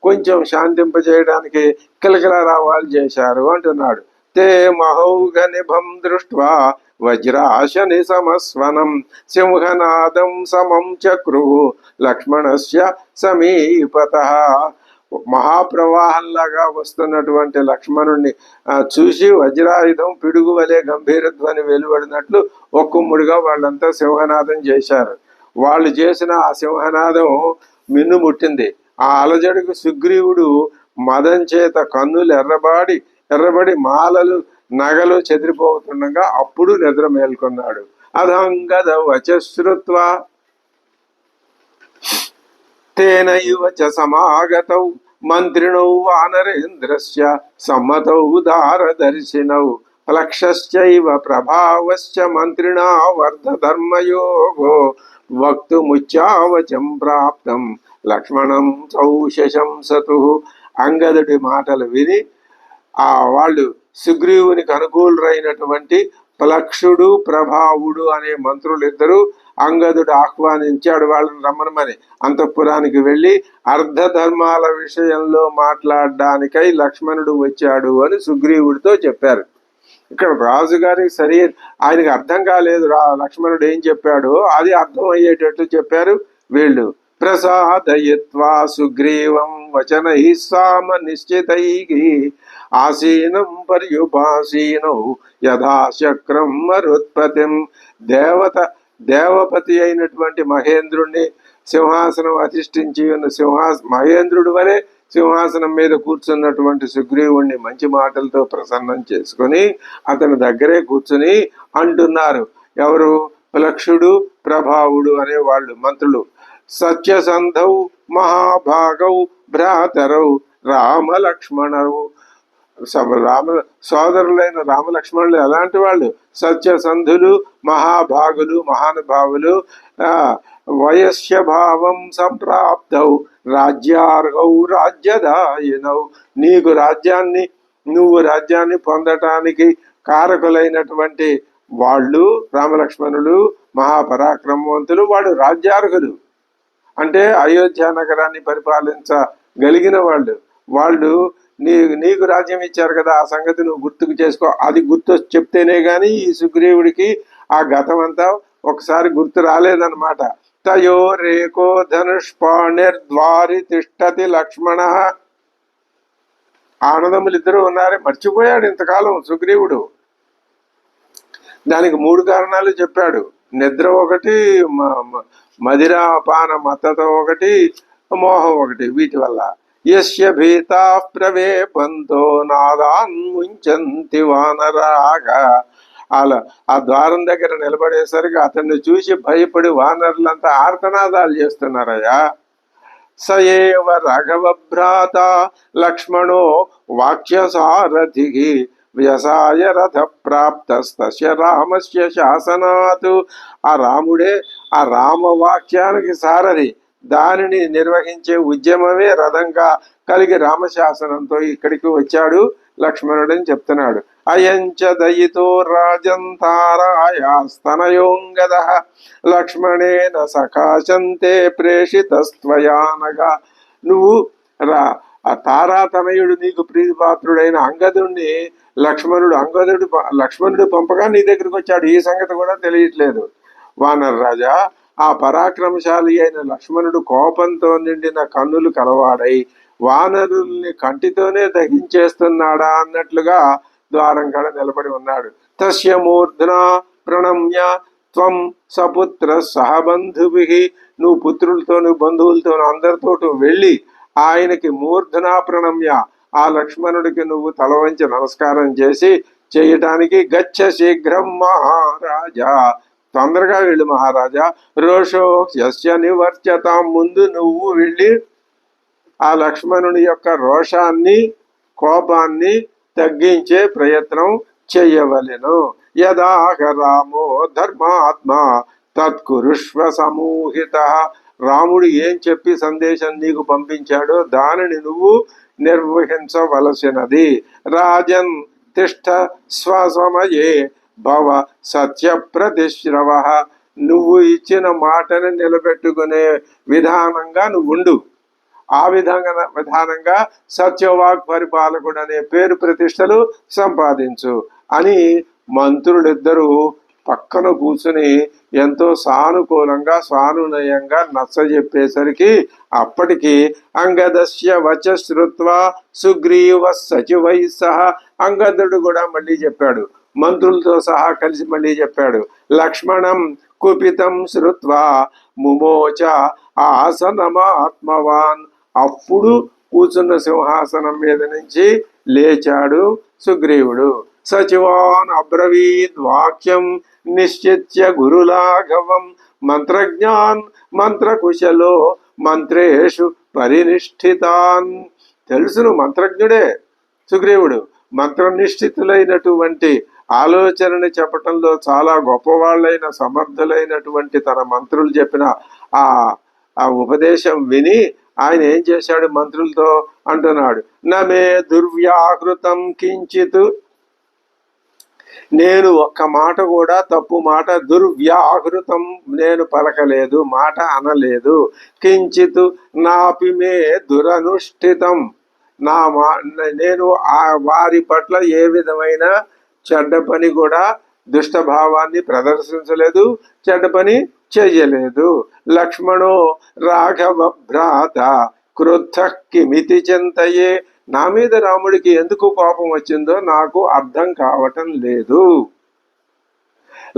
కొంచెం శాంతింపజేయడానికి కిలకిలారావాలు చేశారు అంటున్నాడు. తే మహౌఘనిభం దృష్ట్వా వజ్రాశని సమస్వనం సింహనాదం సమం చక్రు లక్ష్మణస్య సమీపతః. మహాప్రవాహంలాగా వస్తున్నటువంటి లక్ష్మణుణ్ణి చూసి వజ్రాయుధం పిడుగు వలె గంభీరధ్వని వెలువడినట్లు ఒక్కుమ్ముడిగా వాళ్ళంతా సింహనాదం చేశారు. వాళ్ళు చేసిన ఆ సింహనాదం మిన్నుముట్టింది. ఆ అలజడికి సుగ్రీవుడు మదం చేత కన్నులు ఎర్రబడి మాలలు నగలు చెదిరిపోతుండగా అప్పుడు నిద్ర మేల్కొన్నాడు. అదంగద వచశ్రుత్వా తేనైవ చ సమాగతౌ మంత్రిణౌ వానరేంద్రస్య సమ్మతౌ దారదర్శినౌ ప్లక్షశ్చైవ ప్రభావశ్చ మంత్రిణా వర్ధధర్మయోగో వక్తుముచ్చావచం ప్రాప్తం లక్ష్మణం సౌశశంసతు. అంగదుడి మాటలు విని వాళ్ళు సుగ్రీవునికి అనుకూలురైనటువంటి ప్లక్షుడు ప్రభావుడు అనే మంత్రులిద్దరూ అంగదుడు ఆహ్వానించాడు వాళ్ళని రమ్మనమని. అంతఃపురానికి వెళ్ళి అర్ధధర్మాల విషయంలో మాట్లాడడానికై లక్ష్మణుడు వచ్చాడు అని సుగ్రీవుడితో చెప్పారు. ఇక్కడ రాజుగారికి ఆయనకి అర్థం కాలేదు లక్ష్మణుడు ఏం చెప్పాడో, అది అర్థం అయ్యేటట్టు చెప్పారు వీళ్ళు. ప్రసాదయత్వా సుగ్రీవం వచనై సామ నిశ్చితైః ఆసీనం పర్యుపాసీనౌ యథాశక్రం మరుత్పతిం. దేవపతి అయినటువంటి మహేంద్రుణ్ణి సింహాసనం అధిష్ఠించి ఉన్న మహేంద్రుడి వలె సింహాసనం మీద కూర్చున్నటువంటి సుగ్రీవుణ్ణి మంచి మాటలతో ప్రసన్నం చేసుకుని అతని దగ్గరే కూర్చుని అంటున్నారు. ఎవరు? ప్లక్షుడు, ప్రభావుడు అనే వాళ్ళు మంత్రులు. సత్యసంధౌ మహాభాగౌ భ్రాతరౌ రామలక్ష్మణవు. రామ సోదరులైన రామలక్ష్మణులు ఎలాంటి వాళ్ళు? సత్యసంధులు, మహాభాగులు, మహానుభావులు. వయస్య భావం సంప్రాప్తౌ రాజ్యార్హౌ రాజ్యదాయినౌ. నువ్వు రాజ్యాన్ని పొందటానికి కారకులైనటువంటి వాళ్ళు రామలక్ష్మణులు మహాపరాక్రమవంతులు. వాళ్ళు రాజ్యార్హులు అంటే అయోధ్య నగరాన్ని పరిపాలించగలిగిన వాళ్ళు నీకు రాజ్యం ఇచ్చారు కదా, ఆ సంగతి నువ్వు గుర్తుకు చేసుకో. అది గుర్తు చెప్తేనే గాని ఈ సుగ్రీవుడికి ఆ గతం అంతా ఒకసారి గుర్తు రాలేదన్నమాట. తయో రేకో ధనుష్పాణిర్ద్వారి తిష్టతి లక్ష్మణ. ఆనందములిద్దరూ ఉన్నారే, మర్చిపోయాడు ఇంతకాలం సుగ్రీవుడు. దానికి 3 కారణాలు చెప్పాడు. నిద్ర ఒకటి, మదిరాపాన మత్తత ఒకటి, మోహం ఒకటి. వీటి వల్ల యస్య భీతా ప్రవేపంతో నాదాన్ ముంచంతి వానరాగా. అలా ఆ ద్వారం దగ్గర నిలబడేసరికి అతన్ని చూసి భయపడి వానరులంతా ఆర్తనాదాలు చేస్తున్నారయ్యా. సయేవ రాఘవ భ్రాత లక్ష్మణో వాక్యసారథి వ్యసాయ రథ ప్రాప్తస్తస్య రామస్య శాసనాత్. ఆ రాముడే ఆ రామవాక్యానికి సారథి. దానిని నిర్వహించే ఉద్యమమే రథంగా కలిగి రామశాసనంతో ఇక్కడికి వచ్చాడు లక్ష్మణుడని చెప్తున్నాడు. అయంచ దయితో రాజంతారాయాస్తనయోంగద లక్ష్మణేన సకాశంతే ప్రేషితస్త్వయానగా. నువ్వు ఆ తారాతనయుడు నీకు ప్రీతిపాత్రుడైన అంగదుడిని లక్ష్మణుడు పంపగా నీ దగ్గరికి వచ్చాడు. ఈ సంగతి కూడా తెలియట్లేదు. వానర రాజా, ఆ పరాక్రమశాలి అయిన లక్ష్మణుడు కోపంతో నిండిన కన్నులు కలవాడై వానరుల్ని కంటితోనే దహించేస్తున్నాడా అన్నట్లుగా ద్వారం కాడ నిలబడి ఉన్నాడు. తస్య మూర్ధనా ప్రణమ్య త్వం సపుత్ర సహబంధుభి. నువ్వు పుత్రులతోను బంధువులతోను అందరితోటూ వెళ్ళి ఆయనకి మూర్ధనా ప్రణమ్య, ఆ లక్ష్మణుడికి నువ్వు తల వంచి నమస్కారం చేసి చేయటానికి గచ్చ శీఘ్రం మహారాజా, తొందరగా వెళ్ళు మహారాజా. రోషో యస్య నివర్చత. ముందు నువ్వు వెళ్ళి ఆ లక్ష్మణుని యొక్క రోషాన్ని, కోపాన్ని తగ్గించే ప్రయత్నం చెయ్యవలెను. యదాహ రామో ధర్మాత్మ తత్కురుష్వ సమూహిత. రాముడు ఏం చెప్పి సందేశం నీకు పంపించాడో దానిని నువ్వు నిర్వహించవలసినది. రాజన్ తిష్ట స్వసమయే భవ సత్య ప్రతిశ్రవ. నువ్వు ఇచ్చిన మాటని నిలబెట్టుకునే విధానంగా నువ్వు ఉండు. ఆ విధానంగా సత్యవాక్ పరిపాలకుడు అనే పేరు ప్రతిష్టలు సంపాదించు అని మంత్రులిద్దరూ పక్కన కూర్చుని ఎంతో సానుకూలంగా సానునయంగా నచ్చజెప్పేసరికి అప్పటికి అంగదస్య వచ శ్రుత్వా సుగ్రీవ సచివై సహ. అంగదుడు కూడా మళ్ళీ చెప్పాడు, మంత్రులతో సహా కలిసి మళ్ళీ చెప్పాడు. లక్ష్మణం కుపితం శ్రుత్వా ముమోచ ఆసనమాత్మవాన్. అప్పుడు కూర్చున్న సింహాసనం మీద నుంచి లేచాడు సుగ్రీవుడు. సచివాన్ అబ్రవీద్ వాక్యం నిశ్చిత్య గురులాఘవం మంత్రజ్ఞాన్ మంత్రకుశలో మంత్రేషు పరినిష్ఠితాన్. తెలుసును, మంత్రజ్ఞుడే సుగ్రీవుడు. మంత్రనిష్ఠితులైనటువంటి ఆలోచనని చెప్పటంలో చాలా గొప్పవాళ్ళైన సమర్థులైనటువంటి తన మంత్రులు చెప్పిన ఆ ఉపదేశం విని ఆయన ఏం చేశాడు? మంత్రులతో అంటున్నాడు, నమే దుర్వ్యాకృతం కించిత్. నేను ఒక్క మాట కూడా తప్పు మాట, దుర్వ్యాహృతం నేను పలకలేదు, మాట అనలేదు. కించిత్ నాపి మే దురనుష్ఠితం. నేను వారి పట్ల ఏ విధమైన చెడ్డ పని కూడా, దుష్టభావాన్ని ప్రదర్శించలేదు, చెడ్డ పని చెయ్యలేదు. లక్ష్మణో రాఘవ భ్రాత క్రుద్ధ కిమితి చింతయే. నా మీద రాముడికి ఎందుకు కోపం వచ్చిందో నాకు అర్థం కావటం లేదు.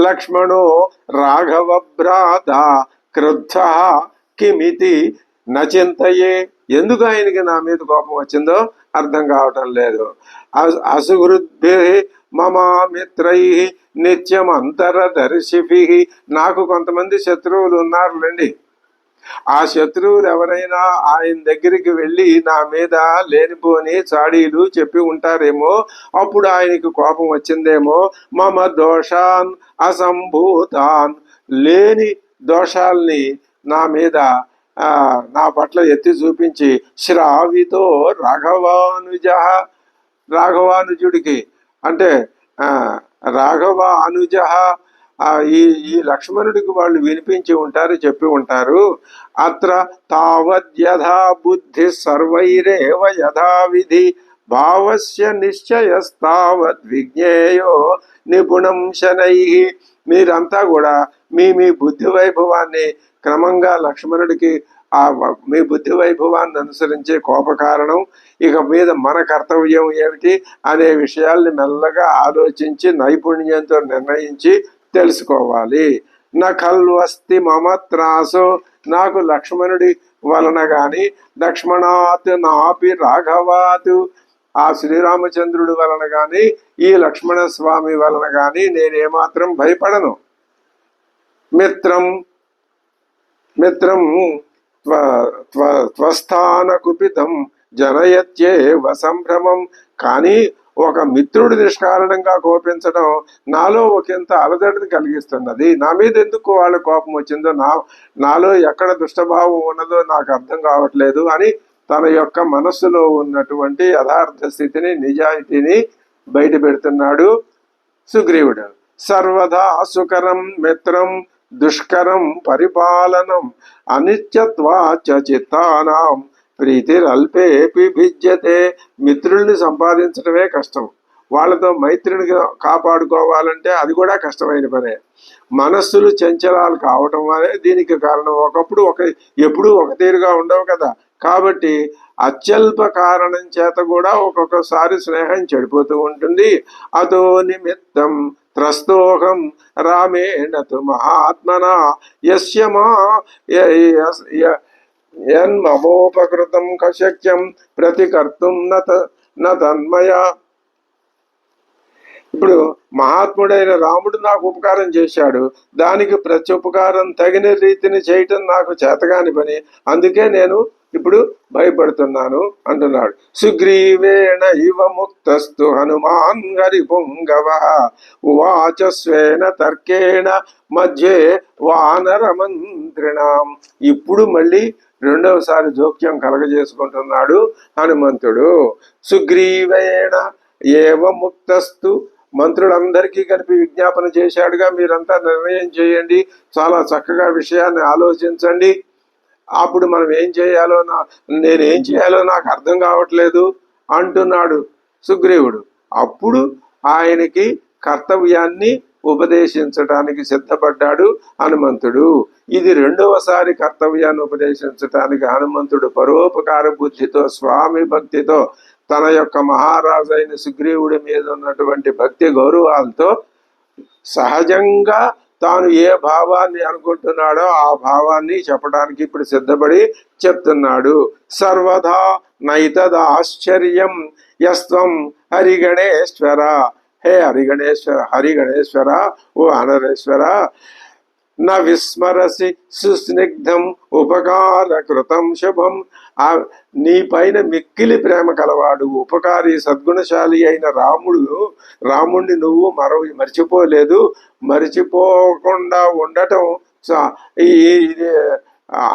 లక్ష్మణో రాఘవ భ్రాత క్రుద్ధ కిమితి నచింతయే. ఎందుకు ఆయనకి నా మీద కోపం వచ్చిందో అర్థం కావటం లేదు. అసుహృద్భి మమ మిత్రై నిత్యం అంతరదర్శిభి, నాకు కొంతమంది శత్రువులు ఉన్నారులేండి. ఆ శత్రువులు ఎవరైనా ఆయన దగ్గరికి వెళ్ళి నా మీద లేనిపోని చాడీలు చెప్పి ఉంటారేమో, అప్పుడు ఆయనకి కోపం వచ్చిందేమో. మమ దోషాన్ అసంభూతాన్, లేని దోషాల్ని నా మీద నా పట్ల ఎత్తి చూపించి, శ్రావితో రాఘవానుజ, రాఘవానుజుడికి అంటే రాఘవ అనుజ, ఈ ఈ లక్ష్మణుడికి వాళ్ళు వినిపించి ఉంటారు, చెప్పి ఉంటారు. అత్ర తావద్యథా బుద్ధి సర్వైరేవ యథావిధి భావస్య నిశ్చయస్తావద్ విజ్ఞేయో నిపుణం శనై. మీరంతా కూడా మీ మీ బుద్ధి వైభవాన్ని క్రమంగా లక్ష్మణుడికి మీ బుద్ధి వైభవాన్ని అనుసరించే కోప కారణం, ఇక మీద మన కర్తవ్యం ఏమిటి అనే విషయాల్ని మెల్లగా ఆలోచించి నైపుణ్యంతో నిర్ణయించి తెలుసుకోవాలి. నఖల్వస్తి మమ త్రాసో, నాకు లక్ష్మణుడి వలన గాని, లక్ష్మణాత్ నాపి రాఘవాత్, ఆ శ్రీరామచంద్రుడి వలన గాని ఈ లక్ష్మణ స్వామి వలన గాని నేనేమాత్రం భయపడను. మిత్రం మిత్రం త్వస్థాన కుపితం జనయత్యేవ సంభ్రమం, కానీ ఒక మిత్రుడు నిష్కారణంగా కోపించడం నాలో ఒకంత అలజడిని కలిగిస్తున్నది. నా మీద ఎందుకు వాళ్ళ కోపం వచ్చిందో, నాలో ఎక్కడ దుష్టభావం ఉన్నదో నాకు అర్థం కావట్లేదు అని తన యొక్క మనస్సులో ఉన్నటువంటి యథార్థ స్థితిని, నిజాయితీని బయట పెడుతున్నాడు సుగ్రీవుడు. సర్వదా సుకరం మిత్రం దుష్కరం పరిపాలనం అనిత్యత్వాచ చిత్తానాం ప్రీతిరల్పేపి భిజ్యతే. మిత్రుల్ని సంపాదించడమే కష్టం, వాళ్ళతో మైత్రిని కాపాడుకోవాలంటే అది కూడా కష్టమైన పనే. మనస్సులు చంచలాలు కావటం వల్లే దీనికి కారణం. ఒకప్పుడు ఎప్పుడూ ఒక తీరుగా ఉండవు కదా, కాబట్టి అత్యల్ప కారణం చేత కూడా ఒక్కొక్కసారి స్నేహం చెడిపోతూ ఉంటుంది. అతో నిమిత్తం త్రస్తోహం రామేణ తు మహాత్మనా యస్య మా యన్మమోపకృతం కశక్యం ప్రతికర్తుం న తన్మయ. ఇప్పుడు మహాత్ముడైన రాముడు నాకు ఉపకారం చేశాడు, దానికి ప్రత్యుపకారం తగిన రీతిని చేయటం నాకు చేతగాని పని, అందుకే నేను ఇప్పుడు భయపడుతున్నాను అంటున్నాడు. సుగ్రీవేణ ఇవ ముక్తస్తు హనుమాన్ హరిపుంగవ ఉవాచ స్వేన తర్కేణ మధ్యే వానర మంత్రిణాం. ఇప్పుడు మళ్ళీ రెండవసారి జోక్యం కలగజేసుకుంటున్నాడు హనుమంతుడు. సుగ్రీవేణ ఏవ ముక్తస్తు, మంత్రులందరికీ కలిపి విజ్ఞాపన చేశాడుగా, మీరంతా నిర్ణయం చేయండి, చాలా చక్కగా విషయాన్ని ఆలోచించండి, అప్పుడు మనం ఏం చేయాలో నేనేం చేయాలో నాకు అర్థం కావట్లేదు అంటున్నాడు సుగ్రీవుడు. అప్పుడు ఆయనకి కర్తవ్యాన్ని ఉపదేశించటానికి సిద్ధపడ్డాడు హనుమంతుడు. ఇది రెండవసారి కర్తవ్యాన్ని ఉపదేశించటానికి హనుమంతుడు పరోపకార బుద్ధితో, స్వామి భక్తితో, తన యొక్క మహారాజు అయిన సుగ్రీవుడి మీద ఉన్నటువంటి భక్తి గౌరవాలతో సహజంగా తాను ఏ భావాన్ని అనుకుంటున్నాడో ఆ భావాన్ని చెప్పడానికి ఇప్పుడు సిద్ధపడి చెప్తున్నాడు. సర్వదా నైతదాశ్చర్యం యస్త్వం హరిగణేశ్వర, హే హరిగణేశ్వర ఓ అనరేశ్వర, న విస్మరసి సుస్నిగ్ధం ఉపకార కృతం శుభం. నీ పైన మిక్కిలి ప్రేమ కలవాడు, ఉపకారి, సద్గుణశాలి అయిన రాముడిని నువ్వు మర్చిపోలేదు. మర్చిపోకుండా ఉండటం ఇది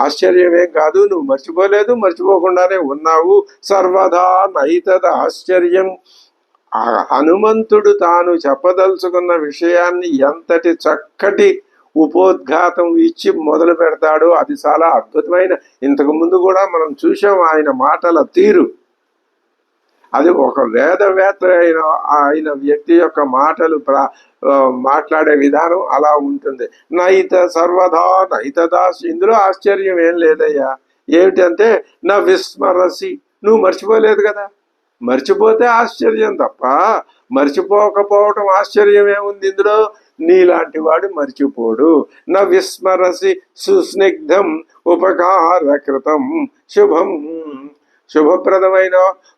ఆశ్చర్యమేం కాదు, నువ్వు మర్చిపోలేదు, మర్చిపోకుండానే ఉన్నావు. సర్వదా నైతద ఆశ్చర్యం. హనుమంతుడు తాను చెప్పదలుచుకున్న విషయాన్ని ఎంతటి చక్కటి ఉపోద్ఘాతం ఇచ్చి మొదలు పెడతాడు, అది చాలా అద్భుతమైన. ఇంతకు ముందు కూడా మనం చూసాం ఆయన మాటల తీరు, అది ఒక వేదవేత్త అయిన వ్యక్తి యొక్క మాటలు మాట్లాడే విధానం అలా ఉంటుంది. సర్వదా నైతదాస్, ఇందులో ఆశ్చర్యం ఏం లేదయ్యా. ఏమిటంటే నా విస్మరసి, నువ్వు మర్చిపోలేదు కదా, మర్చిపోతే ఆశ్చర్యం తప్ప మర్చిపోకపోవటం ఆశ్చర్యం ఏముంది ఇందులో. నీలాంటి వాడు మర్చిపోడు. న విస్మరసి సుస్నిగ్ధం ఉపకార కృతం శుభం. శుభప్రదమైన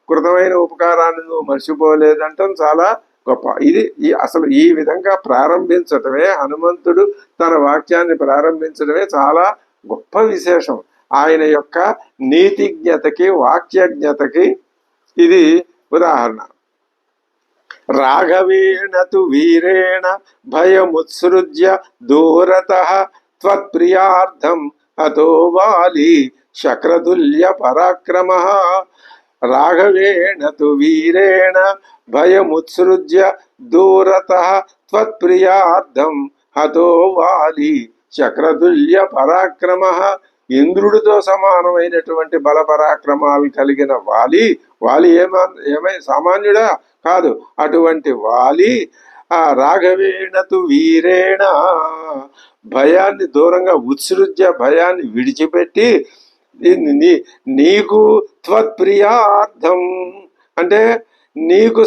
కృతమైన ఉపకారాన్ని నువ్వు మర్చిపోలేదంటాం చాలా గొప్ప. ఇది అసలు ఈ విధంగా ప్రారంభించటమే, హనుమంతుడు తన వాక్యాన్ని ప్రారంభించడమే చాలా గొప్ప విశేషం. ఆయన యొక్క నీతిజ్ఞతకి, వాక్యజ్ఞతకి ఇది ఉదాహరణ. రాఘవేణ తు వీరేణ భయముత్సృజ్య దూరతః త్వత్ప్రియార్థం అతో వాలి శక్రతుల్య పరాక్రమః. రాఘవేణ తు వీరేణ భయముత్సృజ్య దూరతః త్వత్ప్రియార్థం హతో వాలి శక్రతుల్య పరాక్రమః. ఇంద్రుడితో సమానమైనటువంటి బల పరాక్రమాలు కలిగిన వాలి ఏమై సామాన్యుడా కాదు. అటువంటి వాలి ఆ రాఘవేణతు వీరేణ భయాన్ని దూరంగా ఉత్సృజ్య భయాన్ని విడిచిపెట్టి నీకు త్వత్ప్రియార్థం అంటే నీకు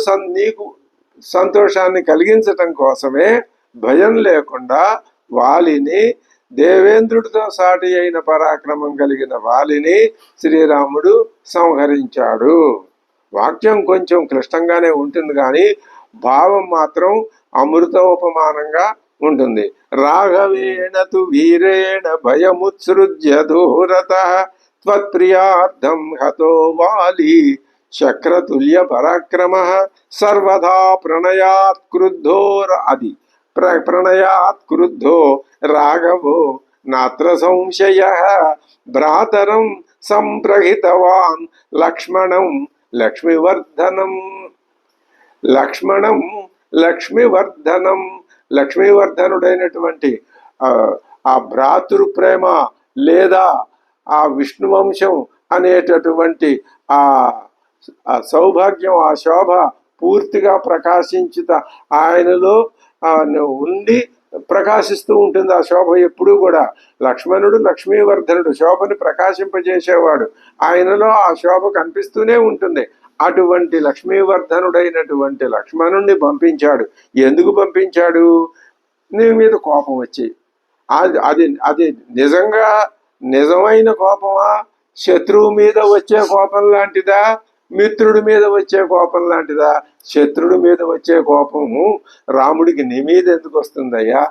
సంతోషాన్ని కలిగించటం కోసమే భయం లేకుండా వాలిని, దేవేంద్రుడితో సాటి అయిన పరాక్రమం కలిగిన వాలిని శ్రీరాముడు సంహరించాడు. వాక్యం కొంచెం క్లిష్టంగానే ఉంటుంది కానీ భావం మాత్రం అమృతోపమానంగా ఉంటుంది. రాఘవేణ తు వీరేణ భయముత్సృజ్య దూరతః త్వత్ప్రియార్థం హతో వాలి శక్రతుల్య పరాక్రమః. సర్వదా ప్రణయాత్ క్రుద్ధో రాఘవో నాత్ర సంశయః. భ్రాతరం సంప్రహితవాన్ లక్ష్మణం లక్ష్మివర్ధనం లక్ష్మీవర్ధనుడైనటువంటి ఆ భ్రాతృ ప్రేమ లేదా ఆ విష్ణువంశం అనేటటువంటి ఆ సౌభాగ్యం, ఆ శోభ పూర్తిగా ప్రకాశించుత ఆయనలో ఉండి ప్రకాశిస్తూ ఉంటుంది. ఆ శోభ ఎప్పుడూ కూడా లక్ష్మణుడు లక్ష్మీవర్ధనుడు, శోభని ప్రకాశింపజేసేవాడు. ఆయనలో ఆ శోభ కనిపిస్తూనే ఉంటుంది. అటువంటి లక్ష్మీవర్ధనుడైనటువంటి లక్ష్మణుణ్ణి పంపించాడు. ఎందుకు పంపించాడు? నీ మీద కోపం వచ్చి. అది నిజంగా నిజమైన కోపమా? శత్రువు మీద వచ్చే కోపం లాంటిదా? మిత్రుడి మీద వచ్చే కోపం లాంటిదా? శత్రుడి మీద వచ్చే కోపము రాముడికి నీ మీద ఎందుకు వస్తుందయ్యా?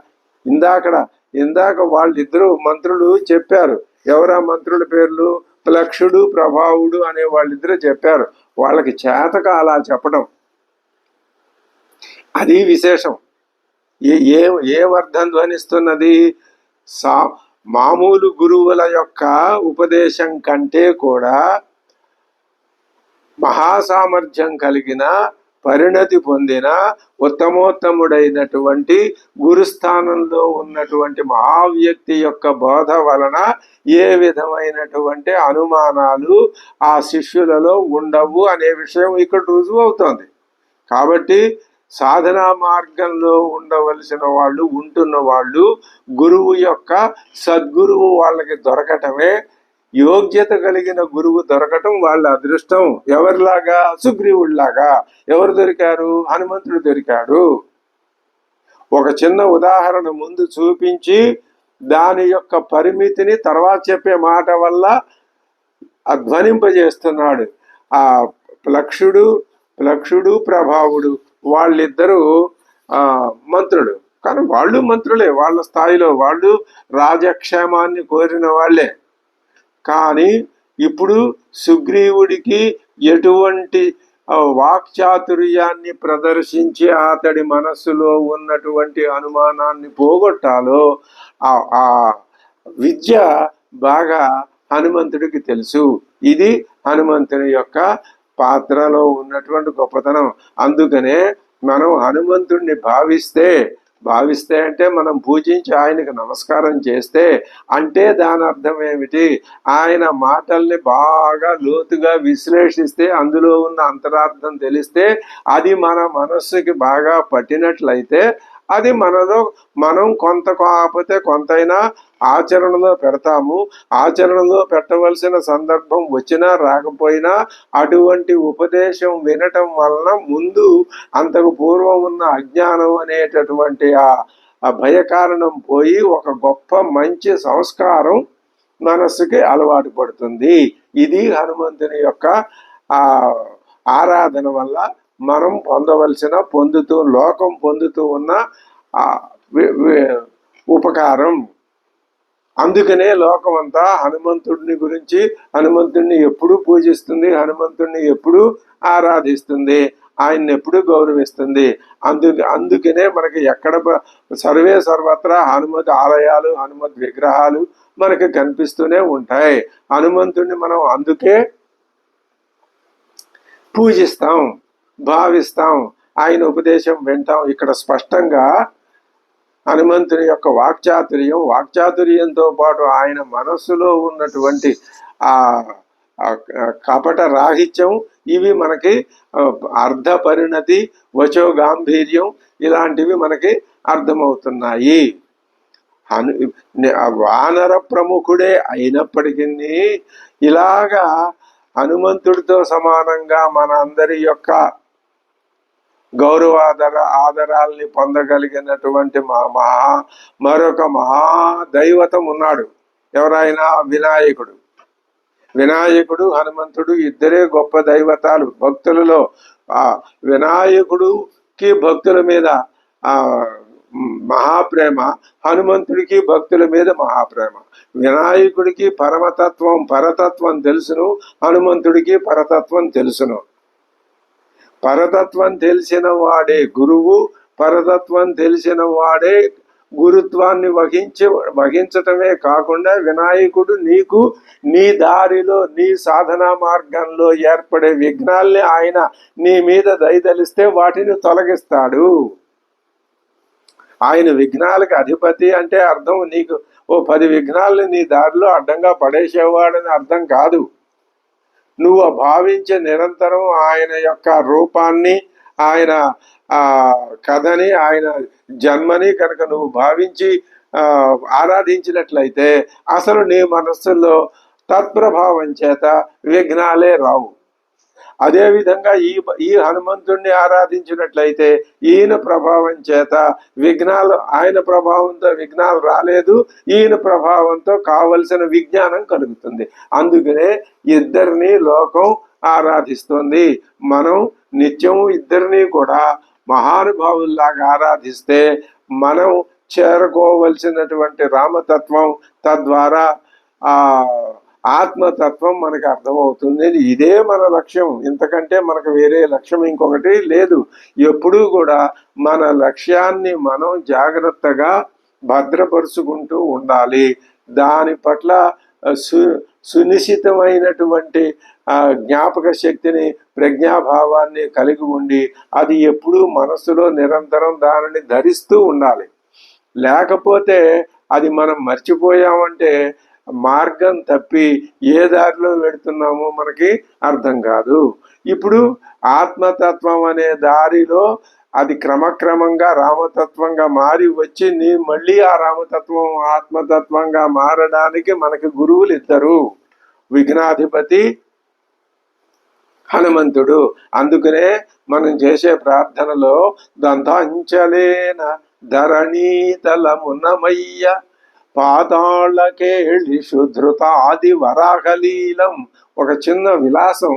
ఇందాక వాళ్ళిద్దరూ మంత్రులు చెప్పారు. ఎవరా మంత్రుల పేర్లు? ప్లక్షుడు, ప్రభావుడు అనే వాళ్ళిద్దరూ చెప్పారు. వాళ్ళకి చేతక అలా చెప్పడం అది విశేషం. ఏం అర్థం ధ్వనిస్తున్నది? మామూలు గురువుల యొక్క ఉపదేశం కంటే కూడా మహాసామర్థ్యం కలిగిన, పరిణతి పొందిన, ఉత్తమోత్తముడైనటువంటి గురుస్థానంలో ఉన్నటువంటి మహావ్యక్తి యొక్క బోధ వలన ఏ విధమైనటువంటి అనుమానాలు ఆ శిష్యులలో ఉండవు అనే విషయం ఇక్కడ రుజువు అవుతోంది. కాబట్టి సాధనా మార్గంలో ఉండవలసిన వాళ్ళు, ఉంటున్న వాళ్ళు, గురువు యొక్క సద్గురువు వాళ్ళకి దొరకటమే, యోగ్యత కలిగిన గురువు దొరకటం వాళ్ళ అదృష్టం. ఎవరిలాగా? సుగ్రీవుడిలాగా. ఎవరు దొరికారు? హనుమంతుడు దొరికాడు. ఒక చిన్న ఉదాహరణ ముందు చూపించి దాని యొక్క పరిమితిని తర్వాత చెప్పే మాట వల్ల ధ్వనింపజేస్తున్నాడు. ఆ ప్లక్షుడు ప్రభావుడు వాళ్ళిద్దరూ మంత్రులు, కానీ వాళ్ళు మంత్రులే. వాళ్ళ స్థాయిలో వాళ్ళు రాజక్షేమాన్ని కోరిన వాళ్ళే. కానీ ఇప్పుడు సుగ్రీవుడికి ఎటువంటి వాక్చాతుర్యాన్ని ప్రదర్శించి అతడి మనస్సులో ఉన్నటువంటి అనుమానాన్ని పోగొట్టాలో ఆ విద్య బాగా హనుమంతుడికి తెలుసు. ఇది హనుమంతుని యొక్క పాత్రలో ఉన్నటువంటి గొప్పతనం. అందుకనే మనం హనుమంతుడిని భావిస్తే అంటే మనం పూజించి ఆయనకు నమస్కారం చేస్తే అంటే దాని అర్థం ఏమిటి? ఆయన మాటల్ని బాగా లోతుగా విశ్లేషిస్తే, అందులో ఉన్న అంతరార్థం తెలిస్తే, అది మన మనస్సుకి బాగా పట్టినట్లయితే అది మనం కొంత కాకపోతే కొంతైనా ఆచరణలో పెడతాము. ఆచరణలో పెట్టవలసిన సందర్భం వచ్చినా రాకపోయినా అటువంటి ఉపదేశం వినటం వలన ముందు అంతకు పూర్వం ఉన్న అజ్ఞానం అనేటటువంటి ఆ భయ కారణం పోయి ఒక గొప్ప మంచి సంస్కారం మనస్సుకి అలవాటు పడుతుంది. ఇది హనుమంతుని యొక్క ఆ ఆరాధన వల్ల మనం లోకం పొందుతూ ఉన్న ఉపకారం. అందుకనే లోకం అంతా హనుమంతుడిని గురించి, హనుమంతుడిని ఎప్పుడు పూజిస్తుంది, హనుమంతుడిని ఎప్పుడు ఆరాధిస్తుంది, ఆయన్ని ఎప్పుడు గౌరవిస్తుంది. అందుకనే మనకి ఎక్కడ సర్వత్రా హనుమత్ ఆలయాలు, హనుమత్ విగ్రహాలు మనకి కనిపిస్తూనే ఉంటాయి. హనుమంతుడిని మనం అందుకే పూజిస్తాం, భావిస్తాం, ఆయన ఉపదేశం వింటాం. ఇక్కడ స్పష్టంగా హనుమంతుని యొక్క వాక్చాతుర్యంతో పాటు ఆయన మనస్సులో ఉన్నటువంటి ఆ కపట రాహిత్యం, ఇవి మనకి అర్ధ పరిణతి, వచో గాంభీర్యం, ఇలాంటివి మనకి అర్థమవుతున్నాయి. వానర ప్రముఖుడే అయినప్పటికీ ఇలాగా హనుమంతుడితో సమానంగా మన అందరి యొక్క ఆదరాల్ని పొందగలిగినటువంటి మరొక మహాదైవతం ఉన్నాడు. ఎవరైనా వినాయకుడు హనుమంతుడు ఇద్దరే గొప్ప దైవతాలు. భక్తులలో వినాయకుడికి భక్తుల మీద మహాప్రేమ, హనుమంతుడికి భక్తుల మీద మహాప్రేమ. వినాయకుడికి పరతత్వం తెలుసును, హనుమంతుడికి పరతత్వం తెలుసును. పరతత్వం తెలిసిన వాడే గురువు, పరతత్వం తెలిసిన వాడే గురుత్వాన్ని వహించటమే కాకుండా వినాయకుడు నీకు నీ దారిలో, నీ సాధనా మార్గంలో ఏర్పడే విఘ్నాల్ని ఆయన నీ మీద దయదలిస్తే వాటిని తొలగిస్తాడు. ఆయన విఘ్నాలకు అధిపతి అంటే అర్థం నీకు 10 విఘ్నాలని నీ దారిలో అడ్డంగా పడేసేవాడని అర్థం కాదు. నువ్వు భావించే నిరంతరం ఆయన యొక్క రూపాన్ని, ఆయన కథని, ఆయన జన్మని కనుక నువ్వు భావించి ఆరాధించినట్లయితే అసలు నీ మనస్సులో తత్ప్రభావం చేత విఘ్నాలే రావు. అదేవిధంగా ఈ హనుమంతుడిని ఆరాధించినట్లయితే ఈయన ప్రభావం చేత ఆయన ప్రభావంతో విఘ్నాలు రాలేదు, ఈయన ప్రభావంతో కావలసిన విజ్ఞానం కలుగుతుంది. అందుకనే ఇద్దరిని లోకం ఆరాధిస్తుంది. మనం నిత్యం ఇద్దరిని కూడా మహానుభావుల్లాగా ఆరాధిస్తే మనం చేరుకోవలసినటువంటి రామతత్వం, తద్వారా ఆత్మతత్వం మనకు అర్థమవుతుంది. ఇదే మన లక్ష్యం. ఇంతకంటే మనకు వేరే లక్ష్యం ఇంకొకటి లేదు. ఎప్పుడూ కూడా మన లక్ష్యాన్ని మనం జాగ్రత్తగా భద్రపరుచుకుంటూ ఉండాలి. దాని పట్ల సునిశ్చితమైనటువంటి జ్ఞాపక శక్తిని, ప్రజ్ఞాభావాన్ని కలిగి ఉండి అది ఎప్పుడూ మనసులో నిరంతరం దానిని ధరిస్తూ ఉండాలి. లేకపోతే అది మనం మర్చిపోయామంటే మార్గం తప్పి ఏ దారిలో వెడుతున్నామో మనకి అర్థం కాదు. ఇప్పుడు ఆత్మతత్వం అనే దారిలో అది క్రమక్రమంగా రామతత్వంగా మారి వచ్చి మళ్ళీ ఆ రామతత్వం ఆత్మతత్వంగా మారడానికి మనకి గురువులు ఇద్దరు, విఘ్నాధిపతి హనుమంతుడు. అందుకనే మనం చేసే ప్రార్థనలో దంతాంచలేన ధరణీతలమున్నమయ్య పాతాళకేళి శుధృతాది వరాహలీలం. ఒక చిన్న విలాసం,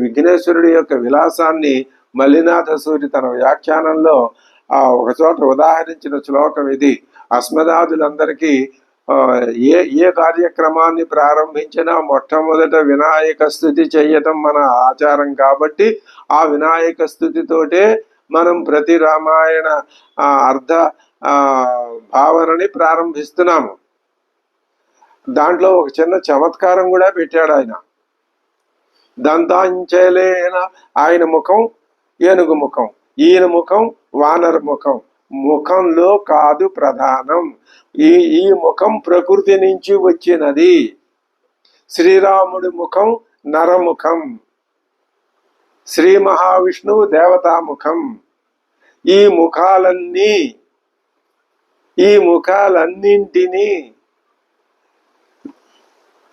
విఘ్నేశ్వరుడి యొక్క విలాసాన్ని మల్లినాథ సూరి తన వ్యాఖ్యానంలో ఒక చోట ఉదాహరించిన శ్లోకం ఇది. అస్మదాదులందరికీ ఏ కార్యక్రమాన్ని ప్రారంభించినా మొట్టమొదట వినాయక స్తుతి చేయటం మన ఆచారం కాబట్టి ఆ వినాయక స్తుతితోటే మనం ప్రతి రామాయణ అర్థ భావనని ప్రారంభిస్తున్నాము. దాంట్లో ఒక చిన్న చమత్కారం కూడా పెట్టాడు ఆయన. దంతాంచలేన, ఆయన ముఖం ఏనుగు ముఖం, ఈయన ముఖం వానర ముఖం. ముఖంలో కాదు ప్రధానం, ఈ ముఖం ప్రకృతి నుంచి వచ్చినది. శ్రీరాముడి ముఖం నరముఖం, శ్రీ మహావిష్ణువు దేవతాముఖం. ఈ ముఖాలన్నింటినీ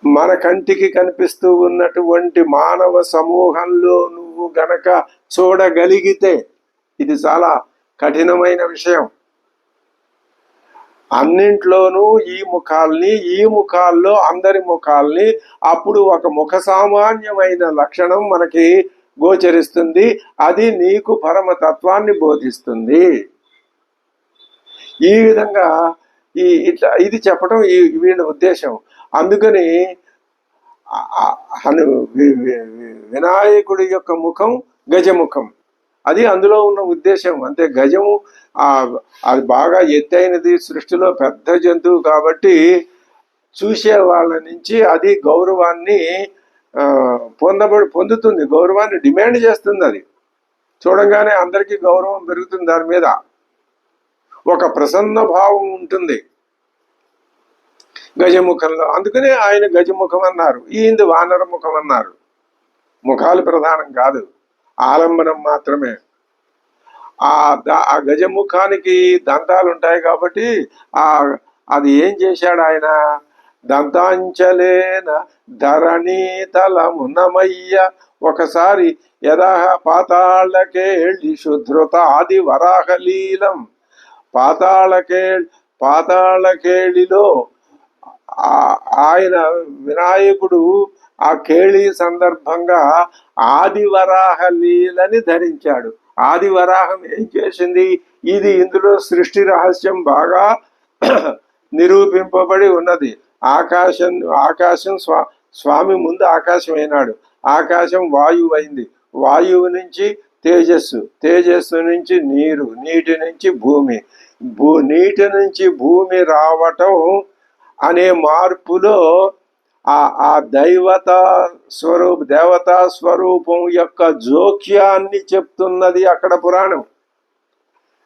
మన కంటికి కనిపిస్తూ ఉన్నటువంటి మానవ సమూహంలో నువ్వు గనక చూడగలిగితే, ఇది చాలా కఠినమైన విషయం. అన్నింట్లోనూ ఈ ముఖాల్లో అందరి ముఖాల్ని అప్పుడు ఒక ముఖ సామాన్యమైన లక్షణం మనకి గోచరిస్తుంది. అది నీకు పరమతత్వాన్ని బోధిస్తుంది. ఈ విధంగా ఇట్లా ఇది చెప్పడం వీళ్ళ ఉద్దేశం. అందుకని వినాయకుడి యొక్క ముఖం గజముఖం, అది అందులో ఉన్న ఉద్దేశం అంతే. గజము అది బాగా ఎత్తైనది, సృష్టిలో పెద్ద జంతువు కాబట్టి చూసే వాళ్ళ నుంచి అది గౌరవాన్ని పొందుతుంది, గౌరవాన్ని డిమాండ్ చేస్తుంది. అది చూడంగానే అందరికీ గౌరవం పెరుగుతుంది, దాని మీద ఒక ప్రసన్న భావం ఉంటుంది గజముఖంలో. అందుకనే ఆయన గజముఖం అన్నారు, ఈయనది వానర ముఖం అన్నారు. ముఖాలు ప్రధానం కాదు, ఆలంబనం మాత్రమే. ఆ గజముఖానికి దంతాలు ఉంటాయి కాబట్టి అది ఏం చేశాడు ఆయన, దంతాంచలేన ధరణీతలమున్నమయ్య ఒకసారి యదా పాతాళకేళి శుద్ధృత ఆది వరాహలీలం. పాతాళకేళిలో ఆయన వినాయకుడు ఆ కేళి సందర్భంగా ఆది వరాహ లీలని ధరించాడు. ఆది వరాహం ఏం చేసింది, ఇది ఇందులో సృష్టి రహస్యం బాగా నిరూపింపబడి ఉన్నది. ఆకాశం స్వామి ముందు ఆకాశం అయినాడు, ఆకాశం వాయువు అయింది, వాయువు నుంచి తేజస్సు, తేజస్సు నుంచి నీరు, నీటి నుంచి భూమి, నీటి నుంచి భూమి రావటం అనే మార్పులో ఆ దేవతా స్వరూపం యొక్క జోక్యాన్ని చెప్తున్నది అక్కడ పురాణం.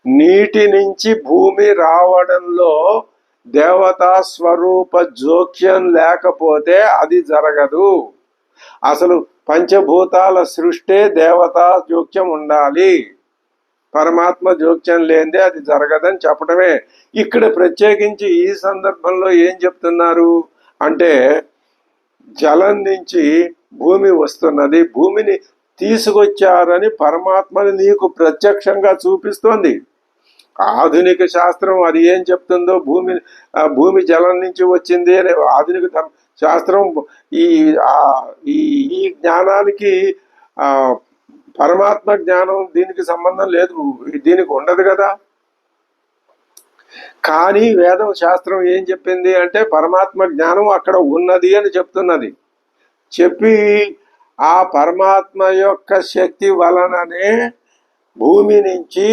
నీటి నుంచి భూమి రావడంలో దేవతా స్వరూప జోక్యం లేకపోతే అది జరగదు. అసలు పంచభూతాల సృష్టే దేవతా జోక్యం ఉండాలి, పరమాత్మ జోక్యం లేదే అది జరగదని చెప్పడమే. ఇక్కడ ప్రత్యేకించి ఈ సందర్భంలో ఏం చెప్తున్నారు అంటే, జలం నుంచి భూమి వస్తున్నది, భూమిని తీసుకొచ్చారని పరమాత్మని నీకు ప్రత్యక్షంగా చూపిస్తోంది. ఆధునిక శాస్త్రం అది ఏం చెప్తుందో, భూమి జలం నుంచి వచ్చింది అనే ఆధునిక శాస్త్రం ఈ జ్ఞానానికి పరమాత్మ జ్ఞానం దీనికి సంబంధం లేదు, దీనికి ఉండదు కదా. కానీ వేదం శాస్త్రం ఏం చెప్పింది అంటే, పరమాత్మ జ్ఞానం అక్కడ ఉన్నది అని చెప్తున్నది. చెప్పి ఆ పరమాత్మ యొక్క శక్తి వలననే భూమి నుంచి,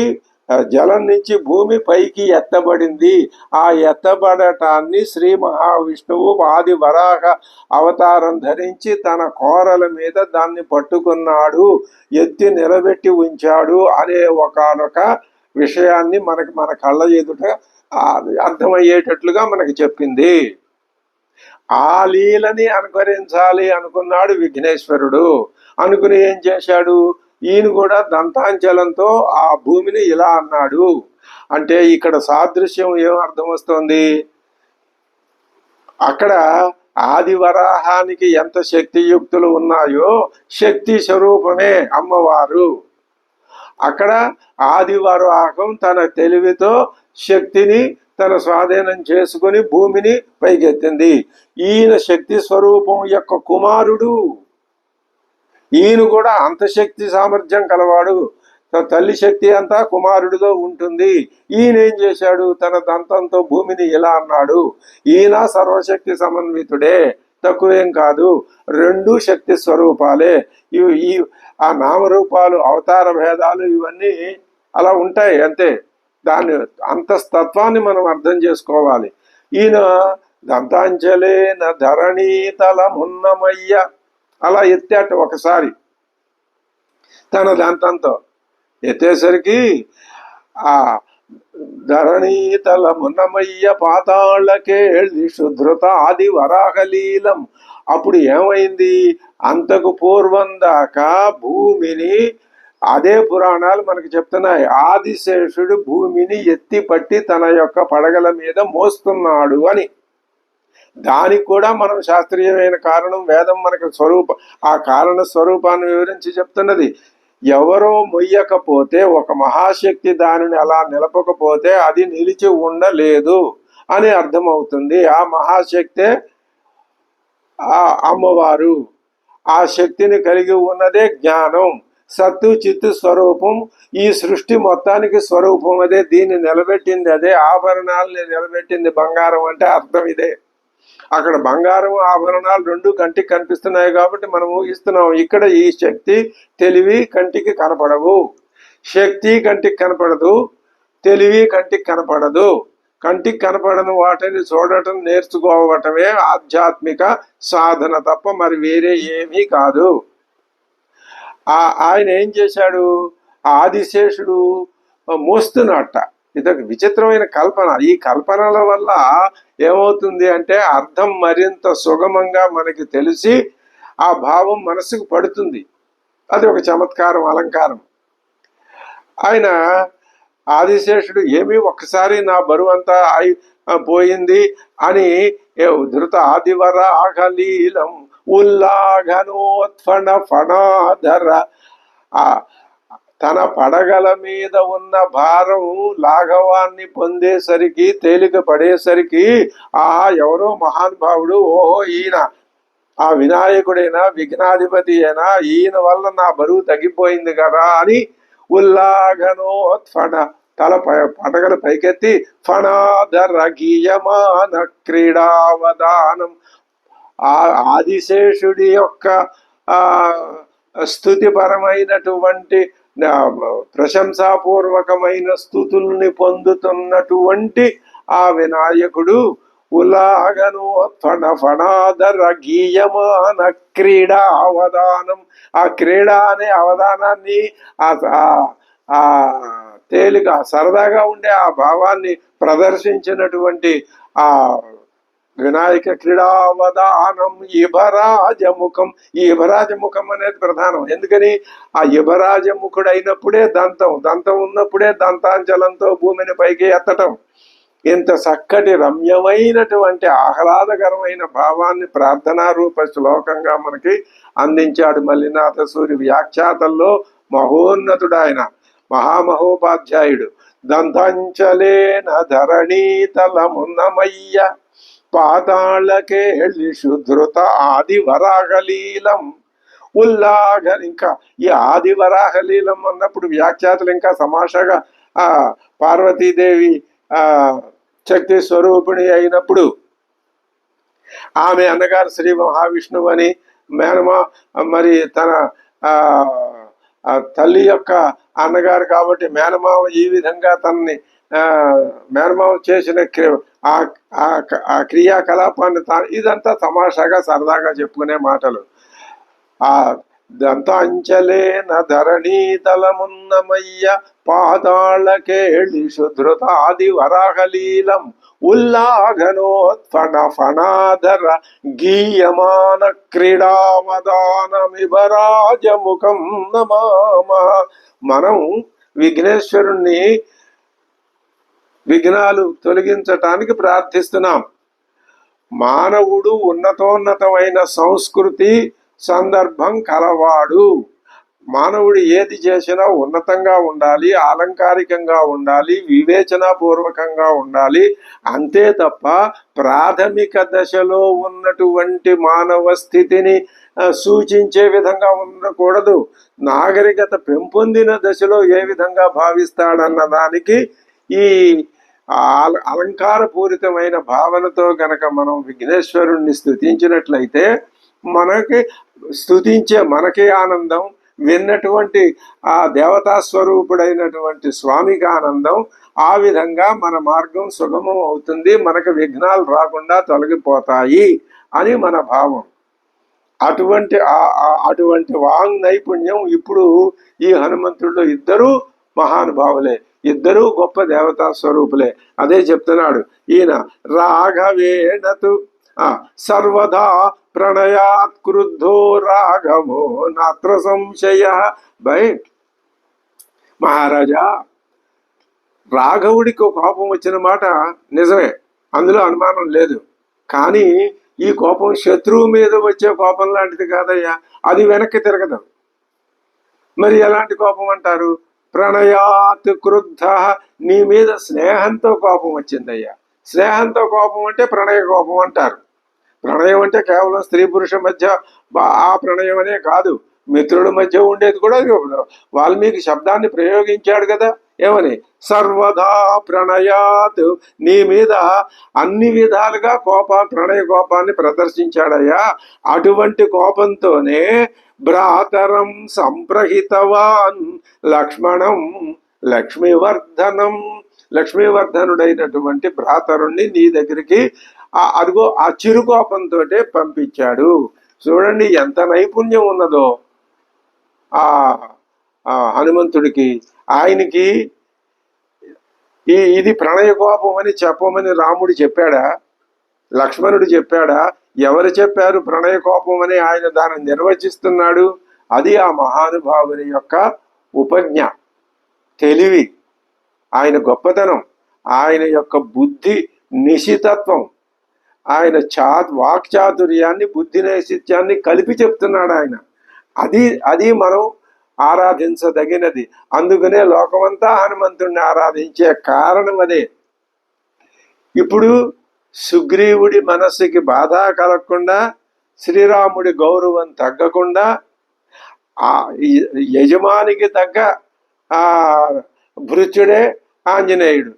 జలం నుంచి భూమి పైకి ఎత్తబడింది. ఆ ఎత్తబడటాన్ని శ్రీ మహావిష్ణువు ఆది వరాహ అవతారం ధరించి తన కోరల మీద దాన్ని పట్టుకున్నాడు, ఎత్తి నిలబెట్టి ఉంచాడు అనే ఒకానొక విషయాన్ని మన కళ్ళ ఎదుట అర్థమయ్యేటట్లుగా మనకి చెప్పింది. ఆ లీలని అనుకరించాలి అనుకున్నాడు విఘ్నేశ్వరుడు. అనుకుని ఏం చేశాడు, ఈయన కూడా దంతాంచలంతో ఆ భూమిని ఇలా అన్నాడు. అంటే ఇక్కడ సాదృశ్యం ఏం అర్థం వస్తుంది, అక్కడ ఆది వరాహానికి ఎంత శక్తియుక్తులు ఉన్నాయో శక్తి స్వరూపమే అమ్మవారు. అక్కడ ఆది వరాహం తన తెలివితో శక్తిని తన స్వాధీనం చేసుకుని భూమిని పైకెత్తింది. ఈయన శక్తి స్వరూపం యొక్క కుమారుడు, ఈయన కూడా అంత శక్తి సామర్థ్యం కలవాడు. తల్లి శక్తి అంతా కుమారుడిలో ఉంటుంది. ఈయన ఏం చేశాడు, తన దంతంతో భూమిని ఇలా అన్నాడు. ఈయన సర్వశక్తి సమన్వితుడే, తక్కువేం కాదు. రెండు శక్తి స్వరూపాలే. ఈ ఆ నామరూపాలు అవతార భేదాలు ఇవన్నీ అలా ఉంటాయి అంతే. దాని అంతస్తత్వాన్ని మనం అర్థం చేసుకోవాలి. ఈయన దంతాంచలేన ధరణీతలమున్నమయ్య అలా ఎత్తాట ఒకసారి తన దంతంతో. ఎత్తేసరికి ఆ ధరణీతలమున్నమయ్య పాతాళకేళి శుద్ధృత ఆది వరాహలీలం. అప్పుడు ఏమైంది, అంతకు పూర్వం దాకా భూమిని, అదే పురాణాలు మనకు చెప్తున్నాయి, ఆదిశేషుడు భూమిని ఎత్తి పట్టి తన యొక్క పడగల మీద మోస్తున్నాడు అని. దానికి కూడా మనం శాస్త్రీయమైన కారణం వేదం మనకు ఆ కారణ స్వరూపాన్ని వివరించి చెప్తున్నది. ఎవరో మొయ్యకపోతే, ఒక మహాశక్తి దానిని అలా నిలపకపోతే అది నిలిచి ఉండలేదు. అని అర్థమవుతుంది. ఆ మహాశక్తే ఆ అమ్మవారు. ఆ శక్తిని కలిగి ఉన్నదే జ్ఞానం. సత్తు చిత్తు స్వరూపం. ఈ సృష్టి మొత్తానికి స్వరూపం అదే. దీన్ని నిలబెట్టింది అదే. ఆభరణాలని నిలబెట్టింది బంగారం అంటే అర్థం ఇదే. అక్కడ బంగారం ఆభరణాలు రెండు కంటికి కనిపిస్తున్నాయి కాబట్టి మనం ఊహిస్తున్నాం. ఇక్కడ ఈ శక్తి తెలివి కంటికి కనపడవు. శక్తి కంటికి కనపడదు, తెలివి కంటికి కనపడదు. కంటికి కనపడని వాటిని చూడటం నేర్చుకోవటమే ఆధ్యాత్మిక సాధన తప్ప మరి వేరే ఏమీ కాదు. ఆయన ఏం చేశాడు? ఆదిశేషుడు మోస్తున్నట్ట. ఇదొక విచిత్రమైన కల్పన. ఈ కల్పనల వల్ల ఏమవుతుంది అంటే అర్థం మరింత సుగమంగా మనకి తెలిసి ఆ భావం మనసుకు పడుతుంది. అది ఒక చమత్కారం, అలంకారం. ఆయన ఆదిశేషుడు ఏమీ ఒక్కసారి నా బరువంతా పోయింది అని ధృత ఆదివర ఆగలీలం ఉల్లాఘనోత్ఫణ ఫణాధర తన పడగల మీద ఉన్న భారం లాఘవాన్ని పొందేసరికి, తేలిక పడేసరికి ఎవరో మహానుభావుడు, ఓహో ఈయన ఆ వినాయకుడైనా విఘ్నాధిపతి అయినా, ఈయన వల్ల నా బరువు తగ్గిపోయింది కదా అని ఉల్లాఘనోత్ఫణ తల పడగల పైకెత్తి ఫణాధర గీయమాన క్రీడావదానం ఆదిశేషుడి యొక్క స్తుతిపరమైనటువంటి ప్రశంసాపూర్వకమైన స్తుతుల్ని పొందుతున్నటువంటి ఆ వినాయకుడు ఉల్లాఘనోత్ఫణ ఫణాధర గీయమాన క్రీడా అవదానం. ఆ క్రీడ అనే అవదానాన్ని ఆ తేలిక సరదాగా ఉండే ఆ భావాన్ని ప్రదర్శించినటువంటి ఆ వినాయక క్రీడావదానం ఇభరాజముఖం. ఈ ఇభరాజముఖం అనేది ప్రధానం. ఎందుకని ఆ ఇభరాజముఖుడైనప్పుడే దంతం ఉన్నప్పుడే దంతాంచలంతో భూమిని పైకి ఎత్తటం. ఇంత చక్కటి రమ్యమైనటువంటి ఆహ్లాదకరమైన భావాన్ని ప్రార్థనారూప శ్లోకంగా మనకి అందించాడు మల్లినాథ సూరి. వ్యాఖ్యాతల్లో మహోన్నతుడు ఆయన, మహామహోపాధ్యాయుడు. దంతంచలేన ధరణీతలమున్నమయ్య పాతాళకేళిషు ధృత ఆదివరాహలీలం ఇంకా ఈ ఆదివరాహలీలం అన్నప్పుడు వ్యాఖ్యాతలు ఇంకా సమాషగా పార్వతీదేవి శక్తి స్వరూపిణి అయినప్పుడు ఆమె అన్నగారు శ్రీ మహావిష్ణువు అని, మేనమా మరి తన తల్లి యొక్క అన్నగారు కాబట్టి మేనమామ ఈ విధంగా తనని మేనమామ చేసిన ఆ క్రియాకలాపాన్ని ఇదంతా తమాషాగా సరదాగా చెప్పుకునే మాటలు. ఆ దంతాంచలేన ధరణీతలమున్నమయ్య పాతాళకేళిషు ధృతాది వరాహలీలం ఉల్లాఘనోత్ఫణ ఫణాధర గీయమాన క్రీడావదానమిభరాజముఖం నమామ. మనం విఘ్నేశ్వరుణ్ణి విఘ్నాలు తొలగించటానికి ప్రార్థిస్తున్నాం. మానవుడు ఉన్నతోన్నతమైన సంస్కృతి సందర్భం కలవాడు. మానవుడు ఏది చేసినా ఉన్నతంగా ఉండాలి, అలంకారికంగా ఉండాలి, వివేచనాపూర్వకంగా ఉండాలి. అంతే తప్ప ప్రాథమిక దశలో ఉన్నటువంటి మానవ స్థితిని సూచించే విధంగా ఉండకూడదు. నాగరికత పెంపొందిన దశలో ఏ విధంగా భావిస్తాడన్న దానికి ఈ అలంకారపూరితమైన భావనతో గనక మనం విఘ్నేశ్వరుణ్ణి స్తుతించినట్లయితే మనకే ఆనందం, విన్నటువంటి ఆ దేవతా స్వరూపుడైనటువంటి స్వామికి ఆనందం. ఆ విధంగా మన మార్గం సుగమం అవుతుంది, మనకు విఘ్నాలు రాకుండా తొలగిపోతాయి అని మన భావం. అటువంటి వాంగ్ నైపుణ్యం ఇప్పుడు ఈ హనుమంతుడిలో ఇద్దరూ మహానుభావులే, ఇద్దరూ గొప్ప దేవతా స్వరూపులే. అదే చెప్తున్నాడు ఈయన. రాఘవేణతు సర్వదా ప్రణయాత్ క్రుద్ధో రాఘవో నాత్ర సంశయ. బై మహారాజా, రాఘవుడికి కోపం వచ్చిన మాట నిజమే, అందులో అనుమానం లేదు. కానీ ఈ కోపం శత్రువు మీద వచ్చే కోపం లాంటిది కాదయ్యా, అది వెనక్కి తిరగదు. మరి ఎలాంటి కోపం అంటారు? ప్రణయాత్ క్రుద్ధ, నీ మీద స్నేహంతో కోపం వచ్చిందయ్యా. స్నేహంతో కోపం అంటే ప్రణయ కోపం అంటారు. ప్రణయం అంటే కేవలం స్త్రీ పురుష మధ్య ఆ ప్రణయం అనే కాదు, మిత్రుల మధ్య ఉండేది కూడా. వాల్మీకి శబ్దాన్ని ప్రయోగించాడు కదా, ఏమని? సర్వదా ప్రణయాత్, నీ మీద అన్ని విధాలుగా ప్రణయ కోపాన్ని ప్రదర్శించాడయ్యా. అటువంటి కోపంతోనే భ్రాతరం సంప్రహితవాన్ లక్ష్మణం లక్ష్మీవర్ధనం, లక్ష్మీవర్ధనుడైనటువంటి భ్రాతరుణ్ణి నీ దగ్గరికి అదిగో ఆ చిరుకోపంతో పంపించాడు. చూడండి ఎంత నైపుణ్యం ఉన్నదో ఆ హనుమంతుడికి. ఆయనకి ఇది ప్రణయ కోపం అని చెప్పమని రాముడు చెప్పాడా? లక్ష్మణుడు చెప్పాడా? ఎవరు చెప్పారు ప్రణయ కోపం అని? ఆయన దాన్ని నిర్వచిస్తున్నాడు. అది ఆ మహానుభావుని యొక్క ఉపజ్ఞ, తెలివి, ఆయన గొప్పతనం, ఆయన యొక్క బుద్ధి నిశితత్వం, ఆయన వాక్చాతుర్యాన్ని, బుద్ధి నైశిత్యాన్ని కలిపి చెప్తున్నాడు ఆయన. అది మనం ఆరాధించదగినది. అందుకనే లోకమంతా హనుమంతుడిని ఆరాధించే కారణం అదే. ఇప్పుడు సుగ్రీవుడి మనస్సుకి బాధ కలగకుండా, శ్రీరాముడి గౌరవం తగ్గకుండా, ఆ యజమానికి తగ్గ ఆ భృత్యుడే ఆంజనేయుడు.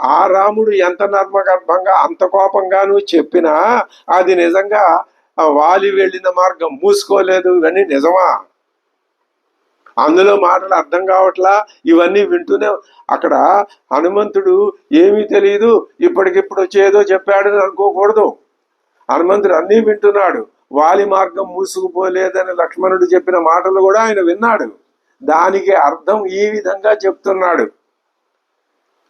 ఆ రాముడు ఎంత నర్మగర్భంగా అంత కోపంగాను చెప్పినా అది నిజంగా వాలి వెళ్ళిన మార్గం మూసుకోలేదు. ఇవన్నీ నిజమా? అందులో మాటలు అర్థం కావట్లా. ఇవన్నీ వింటూనే అక్కడ హనుమంతుడు ఏమీ తెలియదు, ఇప్పటికిప్పుడు వచ్చేదో చెప్పాడు అనుకోకూడదు. హనుమంతుడు అన్నీ వింటున్నాడు. వాలి మార్గం మూసుకుపోలేదని లక్ష్మణుడు చెప్పిన మాటలు కూడా ఆయన విన్నాడు. దానికి అర్థం ఈ విధంగా చెప్తున్నాడు.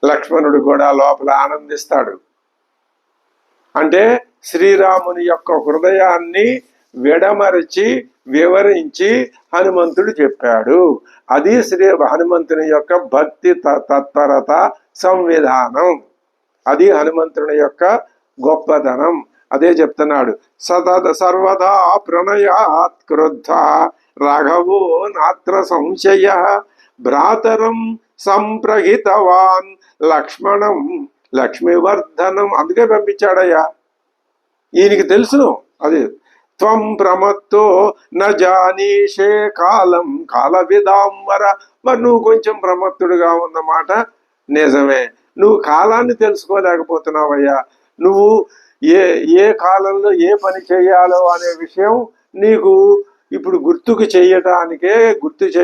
లక్ష్మణుడు కూడా లోపల ఆనందిస్తాడు. అంటే శ్రీరాముని యొక్క హృదయాన్ని విడమరచి వివరించి హనుమంతుడు చెప్పాడు. అది హనుమంతుని యొక్క భక్తి తత్పరత సంవిధానం. అది హనుమంతుని యొక్క గొప్పతనం. అదే చెప్తున్నాడు. సర్వదా ప్రణయాత్ క్రుద్ధ రాఘవో నాత్ర సంశయ భ్రాతరం సంప్రహితవాన్ లక్ష్మణం లక్ష్మీవర్ధనం. అందుకే పంపించాడయ్యా. ఈయనకి తెలుసును అది. త్వం ప్రమత్తో నజానీషే కాలం కాల విదాంబర. మరి నువ్వు కొంచెం ప్రమత్తుడుగా ఉన్నమాట నిజమే. నువ్వు కాలాన్ని తెలుసుకోలేకపోతున్నావయ్యా. నువ్వు ఏ కాలంలో ఏ పని చేయాలో అనే విషయం నీకు ఇప్పుడు గుర్తు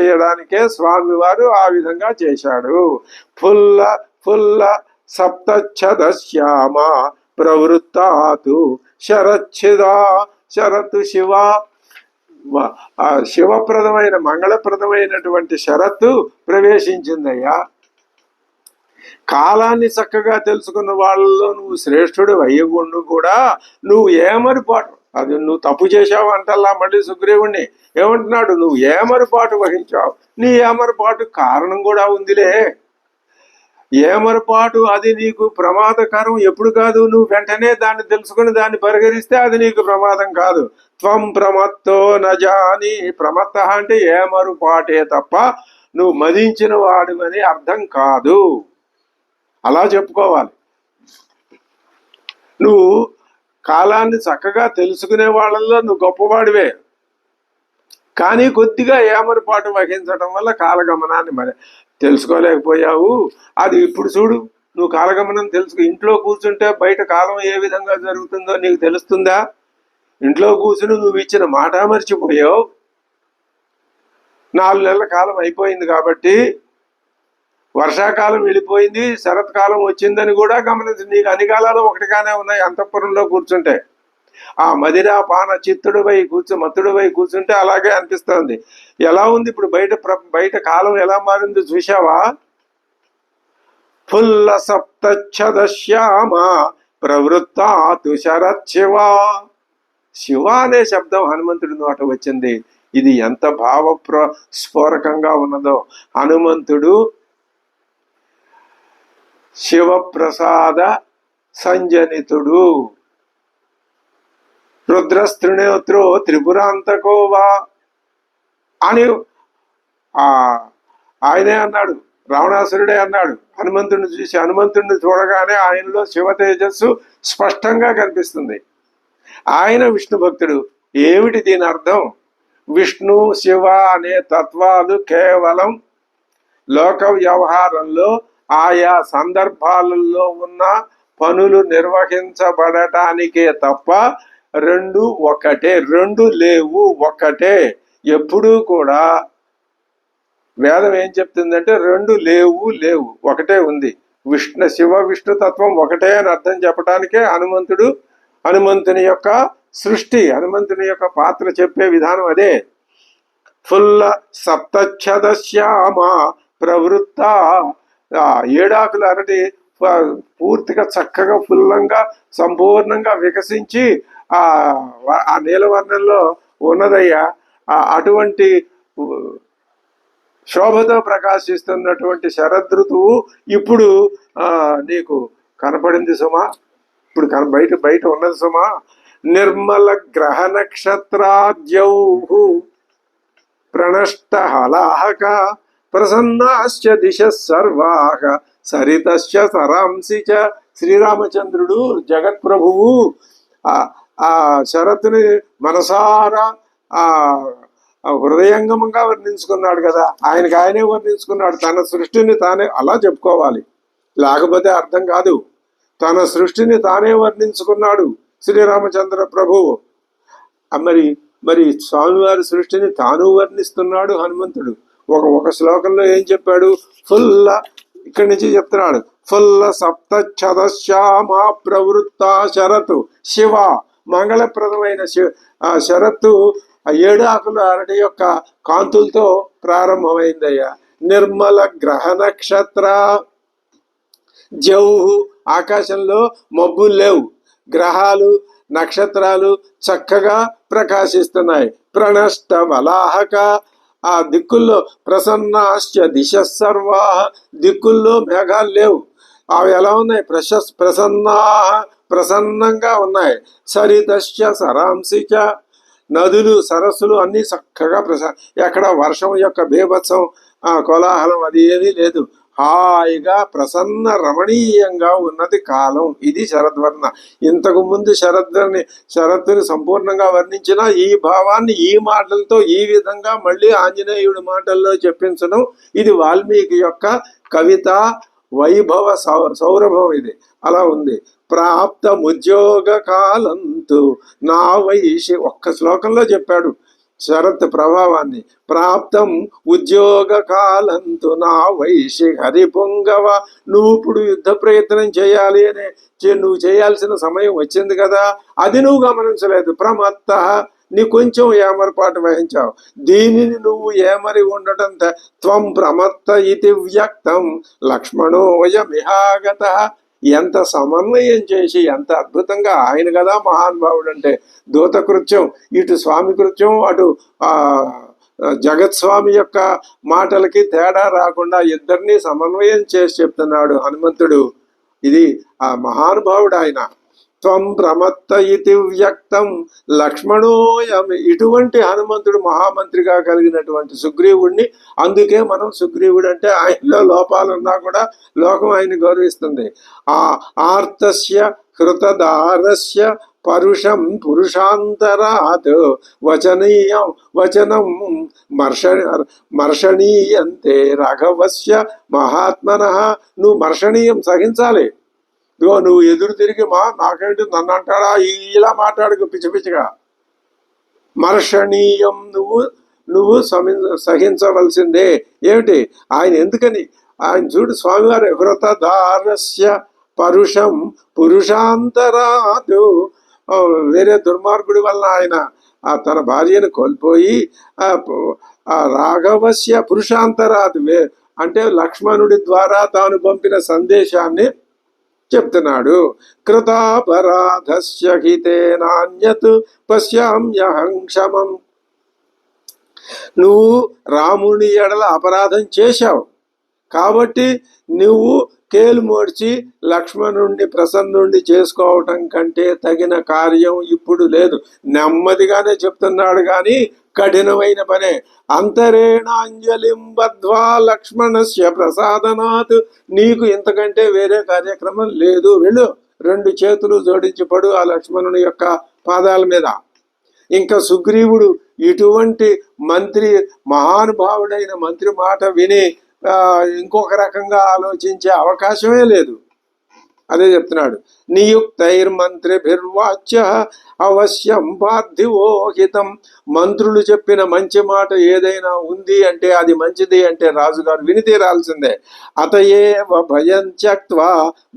చేయడానికే స్వామివారు ఆ విధంగా చేశాడు. ఫుల్ల సప్తఛదశ్యామ ప్రవృత్తాతు శరచ్చిదా. శరతు శివప్రదమైన మంగళప్రదమైనటువంటి శరత్తు ప్రవేశించిందయ్యా. కాలాన్ని చక్కగా తెలుసుకున్న వాళ్ళలో నువ్వు శ్రేష్ఠుడు అయ్యగుండు కూడా నువ్వు ఏమరిపాటు, అది నువ్వు తప్పు చేశావు అంటల్లా. మళ్ళీ సుగ్రీవుణ్ణి ఏమంటున్నాడు? నువ్వు ఏమరిపాటు వహించావు. నీ ఏమరిపాటు కారణం కూడా ఉందిలే. ఏమరపాటు అది నీకు ప్రమాదకరం ఎప్పుడు కాదు. నువ్వు వెంటనే దాన్ని తెలుసుకుని దాన్ని పరిహరిస్తే అది నీకు ప్రమాదం కాదు. త్వం ప్రమత్తో నజాని. ప్రమత్త అంటే ఏమరుపాటే తప్ప నువ్వు మదించిన వాడివని అర్థం కాదు. అలా చెప్పుకోవాలి. నువ్వు కాలాన్ని చక్కగా తెలుసుకునే వాళ్ళల్లో నువ్వు గొప్పవాడివే. కానీ కొద్దిగా ఏమరపాటు వహించడం వల్ల కాలగమనాన్ని మరి తెలుసుకోలేకపోయావు. అది ఇప్పుడు చూడు, నువ్వు కాలగమనం ఇంట్లో కూర్చుంటే బయట కాలం ఏ విధంగా జరుగుతుందో నీకు తెలుస్తుందా? ఇంట్లో కూర్చుని నువ్వు ఇచ్చిన మాట మర్చిపోయావు. 4 నెలల కాలం అయిపోయింది కాబట్టి, వర్షాకాలం వెళ్ళిపోయింది, శరత్కాలం వచ్చిందని కూడా గమనించి నీకు అన్ని కాలాలు ఒకటిగానే ఉన్నాయి అంతఃపురంలో కూర్చుంటే. ఆ మదిరా పాన మత్తుడుపై కూర్చుంటే అలాగే అనిపిస్తుంది. ఎలా ఉంది ఇప్పుడు బయట కాలం ఎలా మారింది చూశావా? ఫుల్ల సప్తఛదశ్యామ ప్రవృత్తాతు శరత్ శివ. శివ అనే శబ్దం హనుమంతుడి నోట వచ్చింది. ఇది ఎంత స్ఫోరకంగా ఉన్నదో. హనుమంతుడు శివప్రసాద సంజనితుడు. రుద్రస్త్రినేత్రో త్రిపురాంతకోవా అని ఆయనే అన్నాడు రావణాసురుడే అన్నాడు హనుమంతుడిని చూసి. హనుమంతుడిని చూడగానే ఆయనలో శివ తేజస్సు స్పష్టంగా కనిపిస్తుంది. ఆయన విష్ణు భక్తుడు. ఏమిటి దీని అర్థం? విష్ణు శివ అనే తత్వాలు కేవలం లోక వ్యవహారంలో ఆయా సందర్భాలలో ఉన్న పనులు నిర్వహించబడటానికే తప్ప రెండు ఒకటే, రెండు లేవు, ఒకటే. ఎప్పుడూ కూడా వేదం ఏం చెప్తుందంటే రెండు లేవు లేవు, ఒకటే ఉంది. శివ విష్ణు తత్వం ఒకటే అని అర్థం చెప్పడానికే హనుమంతుని యొక్క సృష్టి, హనుమంతుని యొక్క పాత్ర చెప్పే విధానం అదే. ఫుల్ల సప్తఛదశ్యామ ప్రవృత్త, ఏడాకుల అరటి పూర్తిగా చక్కగా ఫుల్లంగా సంపూర్ణంగా వికసించి ఆ నీలవర్ణంలో ఉన్నదయ్యా. అటువంటి శోభతో ప్రకాశిస్తున్నటువంటి శరదృతువు ఇప్పుడు నీకు కనపడింది సుమా. ఇప్పుడు బయట ఉన్నది సుమా. నిర్మల గ్రహ నక్షత్రాద్యౌ ప్రణష్ట హలాహక ప్రసన్నాశ్చ దిశ సర్వాహ సరితశ్చ సరాంసి చ. శ్రీరామచంద్రుడు జగత్ప్రభువు ఆ శరత్తుని మనసారా హృదయంగమంగా వర్ణించుకున్నాడు కదా. ఆయనే వర్ణించుకున్నాడు. తన సృష్టిని తానే అలా చెప్పుకోవాలి, లేకపోతే అర్థం కాదు. తన సృష్టిని తానే వర్ణించుకున్నాడు శ్రీరామచంద్ర ప్రభువు. మరి స్వామివారి సృష్టిని తాను వర్ణిస్తున్నాడు హనుమంతుడు. ఒక శ్లోకంలో ఏం చెప్పాడు? ఫుల్ల, ఇక్కడి నుంచి చెప్తున్నాడు, ఫుల్ల సప్తఛదశ్యామ ప్రవృత్త శరతు శివ. మంగళప్రదమైన శరత్తు ఏడు ఆకుల అరటి యొక్క కాంతులతో ప్రారంభమైందయ్యా. నిర్మల గ్రహ నక్షత్ర జౌహు, ఆకాశంలో మబ్బులు లేవు, గ్రహాలు నక్షత్రాలు చక్కగా ప్రకాశిస్తున్నాయి. ప్రణష్ట బలాహక, ఆ దిక్కుల్లో ప్రసన్నాశ్చ దిశ సర్వా, దిక్కుల్లో మేఘాలు లేవు. అవి ఎలా ఉన్నాయి? ప్రసన్నంగా ఉన్నాయి. సరితశ్చ సరాంసిచ, నదులు సరస్సులు అన్ని చక్కగా ఎక్కడ వర్షం యొక్క బీభత్సం కోలాహలం అది ఏమీ లేదు. హాయిగా ప్రసన్న రమణీయంగా ఉన్నది కాలం. ఇది శరద్వర్ణ. ఇంతకు ముందు శరత్తుని సంపూర్ణంగా వర్ణించిన ఈ భావాన్ని ఈ మాటలతో ఈ విధంగా మళ్ళీ ఆంజనేయుడి మాటల్లో చెప్పించడం, ఇది వాల్మీకి యొక్క కవిత వైభవ సౌరభం. ఇది అలా ఉంది. ప్రాప్తముద్యోగ కాలంతు నా వైషి, ఒక్క శ్లోకంలో చెప్పాడు శరత్ ప్రభావాన్ని. ప్రాప్తం ఉద్యోగ కాలంతు నా వైషి హరిపుంగవ, నువ్వు ఇప్పుడు యుద్ధ ప్రయత్నం చేయాలి అనే నువ్వు చేయాల్సిన సమయం వచ్చింది కదా, అది నువ్వు గమనించలేదు. ప్రమత్త, నీ కొంచెం ఏమరపాటు వహించావు. దీనిని నువ్వు ఏమరి ఉండటం త్వం ప్రమత్త ఇది వ్యక్తం లక్ష్మణోయమిహాగత. ఎంత సమన్వయం చేసి ఎంత అద్భుతంగా ఆయన కదా మహానుభావుడు అంటే. దూత కృత్యం, ఇటు స్వామి కృత్యం, అటు జగత్స్వామి యొక్క మాటలకి తేడా రాకుండా ఇద్దరినీ సమన్వయం చేసి చెప్తున్నాడు హనుమంతుడు. ఇది ఆ మహానుభావుడు ఆయన. త్వం ప్రమత్త ఇతి వ్యక్తం లక్ష్మణోయమి. ఇటువంటి హనుమంతుడు మహామంత్రిగా కలిగినటువంటి సుగ్రీవుడిని, అందుకే మనం సుగ్రీవుడు అంటే ఆయనలో లోపాలున్నా కూడా లోకం ఆయన్ని గౌరవిస్తుంది. ఆ ఆర్తస్య హృతదారస్య పరుషం పురుషాంతరాత్ వచనం మర్షణీయంతే రాఘవస్య మహాత్మనః. నువ్వు మర్షణీయం సహించాలి. నువ్వు ఎదురు తిరిగి నాకేంటి నన్ను అంటాడా ఇలా మాట్లాడుకు పిచ్చి పిచ్చిగా. మర్షణీయం, నువ్వు సహించవలసిందే. ఏమిటి ఆయన? ఎందుకని ఆయన చూడు, స్వామివారి హృతదారస్య పరుషం పురుషాంతరాత్. వేరే దుర్మార్గుడి వలన ఆయన తన భార్యను కోల్పోయి ఆ రాఘవస్య పురుషాంతరాత్ అంటే లక్ష్మణుడి ద్వారా తాను పంపిన సందేశాన్ని చెప్తున్నాడు. కృతాపరాధస్య హితేనాన్యత్ పశ్యామ్యహం క్షమం. నువ్వు రాముని ఎడల అపరాధం చేశావు కాబట్టి నువ్వు కేలు మోడ్చి లక్ష్మణుణ్ణి ప్రసన్నుండి చేసుకోవటం కంటే తగిన కార్యం ఇప్పుడు లేదు. నెమ్మదిగానే చెప్తున్నాడు కానీ కఠినమైన పనే. అంతరేణాంజలిం బద్ధ్వా లక్ష్మణస్య ప్రసాదనాత్, నీకు ఇంతకంటే వేరే కార్యక్రమం లేదు, వెళ్ళు. 2 చేతులు జోడించి పడు ఆ లక్ష్మణుని యొక్క పాదాల మీద. ఇంకా సుగ్రీవుడు ఇటువంటి మంత్రి, మహానుభావుడైన మంత్రి మాట విని ఇంకొక రకంగా ఆలోచించే అవకాశమే లేదు. అదే చెప్తున్నాడు. నియుక్తైర్మంత్రిభిర్వాచ్య అవశ్యం పార్థివోహితం. మంత్రులు చెప్పిన మంచి మాట ఏదైనా ఉంది అంటే అది మంచిది అంటే రాజుగారు విని తీరాల్సిందే. అతయేవ భయం త్యక్త్వా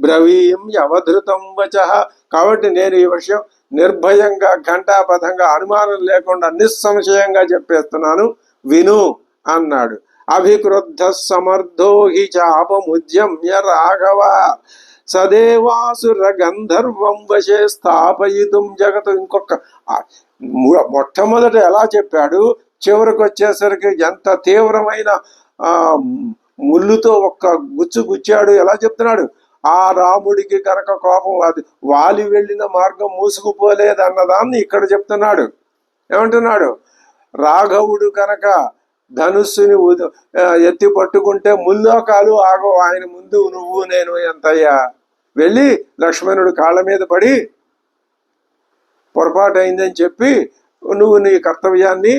బ్రవీం అవధృతం వచః. కాబట్టి నేను ఈ విషయం నిర్భయంగా ఘంటాపథంగా అనుమానం లేకుండా నిస్సంశయంగా చెప్పేస్తున్నాను, విను అన్నాడు. అభిక్రుద్ధ సమర్థో హి చాపముద్యమ్య రాఘవ సదేవాసుర గంధర్వం వశే స్థాపయితుం జగత్. ఇంకొక మొట్టమొదట ఎలా చెప్పాడు, చివరికి వచ్చేసరికి ఎంత తీవ్రమైన ముళ్ళుతో ఒక్క గుచ్చు గుచ్చాడు. ఎలా చెప్తున్నాడు, ఆ రాముడికి కనుక కోపం, అది వాలి వెళ్ళిన మార్గం మూసుకుపోలేదన్నదాన్ని ఇక్కడ చెప్తున్నాడు. ఏమంటున్నాడు, రాఘవుడు కనుక ధనుస్సుని ఎత్తి పట్టుకుంటే ముల్లోకాలు ఆగవు ఆయన ముందు, నువ్వు నేను ఎంతయ్యా. వెళ్ళి లక్ష్మణుడు కాళ్ళ మీద పడి పొరపాటు అయిందని చెప్పి నువ్వు నీ కర్తవ్యాన్ని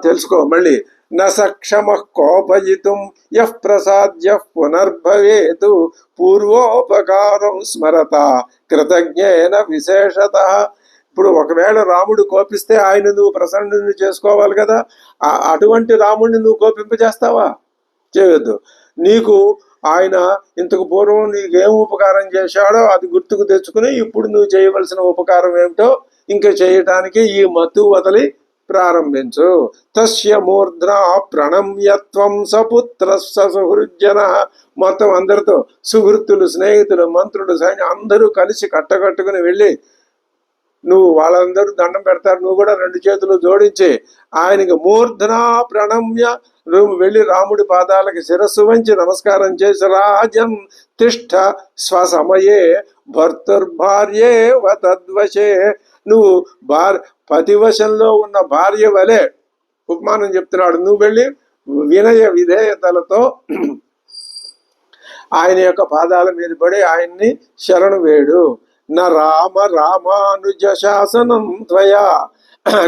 తెలుసుకో. మళ్ళీ నసక్షమ కోపయితుం యః ప్రసాద్య పునర్భవేతు పూర్వోపకారం స్మరత కృతజ్ఞేన విశేషత. ఇప్పుడు ఒకవేళ రాముడు కోపిస్తే ఆయన నువ్వు ప్రసన్నుని చేసుకోవాలి కదా. అటువంటి రాముడిని నువ్వు కోపింపజేస్తావా? చేయొద్దు. నీకు ఆయన ఇంతకు పూర్వం నీకేం ఉపకారం చేశాడో అది గుర్తుకు తెచ్చుకుని ఇప్పుడు నువ్వు చేయవలసిన ఉపకారం ఏమిటో ఇంకా చేయటానికి ఈ మత్తు వదిలి ప్రారంభించు. తస్య మూర్ధ్నా ప్రణమ్యత్వం సపుత్ర సుహృజ్జన. మొత్తం అందరితో సుహృత్తులు, స్నేహితులు, మంత్రులు, సైన్యం అందరూ కలిసి కట్టకట్టుకుని వెళ్ళి నువ్వు వాళ్ళందరూ దండం పెడతారు, నువ్వు కూడా 2 చేతులు జోడించి ఆయనకి మూర్ధనా ప్రణమ్య నువ్వు వెళ్ళి రాముడి పాదాలకి శిరస్సు వంచి నమస్కారం చేసి రాజన్ తిష్ట స్వసమయే భర్తుర్భార్యే తద్వశే. నువ్వు పతివశంలో ఉన్న భార్య వలె ఉపమానం చెప్తున్నాడు. నువ్వు వెళ్ళి వినయ విధేయతలతో ఆయన యొక్క పాదాల మీద పడి ఆయన్ని శరణు వేడు. నా రామ రామానుజ శాసనం త్వయా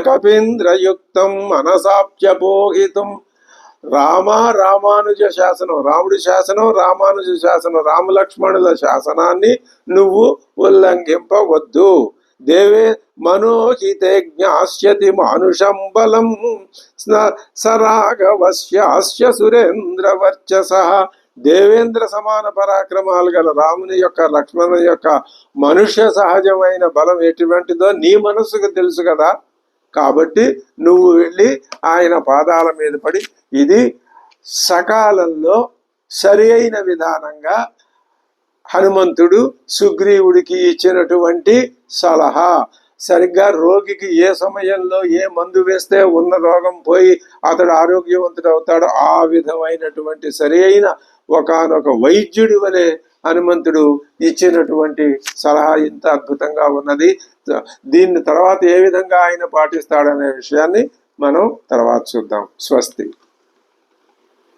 కపీంద్రయుక్తం మనసాప్యపోహితం. రామానుజ శాసనం, రాముడి శాసనం, రామానుజ శాసనం, రామలక్ష్మణుల శాసనాన్ని నువ్వు ఉల్లంఘింపవద్దు. దేవే మనోహితే జ్ఞాస్యతి మానుషం బలం సరాఘవస్యాస్య సురేంద్ర వర్చస. దేవేంద్ర సమాన పరాక్రమాలు గల రాముని యొక్క, లక్ష్మణుని యొక్క మనుష్య సహజమైన బలం ఎటువంటిదో నీ మనసుకు తెలుసు కదా. కాబట్టి నువ్వు వెళ్ళి ఆయన పాదాల మీద పడి, ఇది సకాలంలో సరి అయిన విధానంగా హనుమంతుడు సుగ్రీవుడికి ఇచ్చినటువంటి సలహా. సరిగ్గా రోగికి ఏ సమయంలో ఏ మందు వేస్తే ఉన్న రోగం పోయి అతడు ఆరోగ్యవంతుడు అవుతాడో ఆ విధమైనటువంటి సరి అయిన ఒకానొక వైద్యుడి వలె హనుమంతుడు ఇచ్చినటువంటి సలహా ఇంత అద్భుతంగా ఉన్నది. దీన్ని తర్వాత ఏ విధంగా ఆయన పాటిస్తాడనే విషయాన్ని మనం తర్వాత చూద్దాం. స్వస్తి.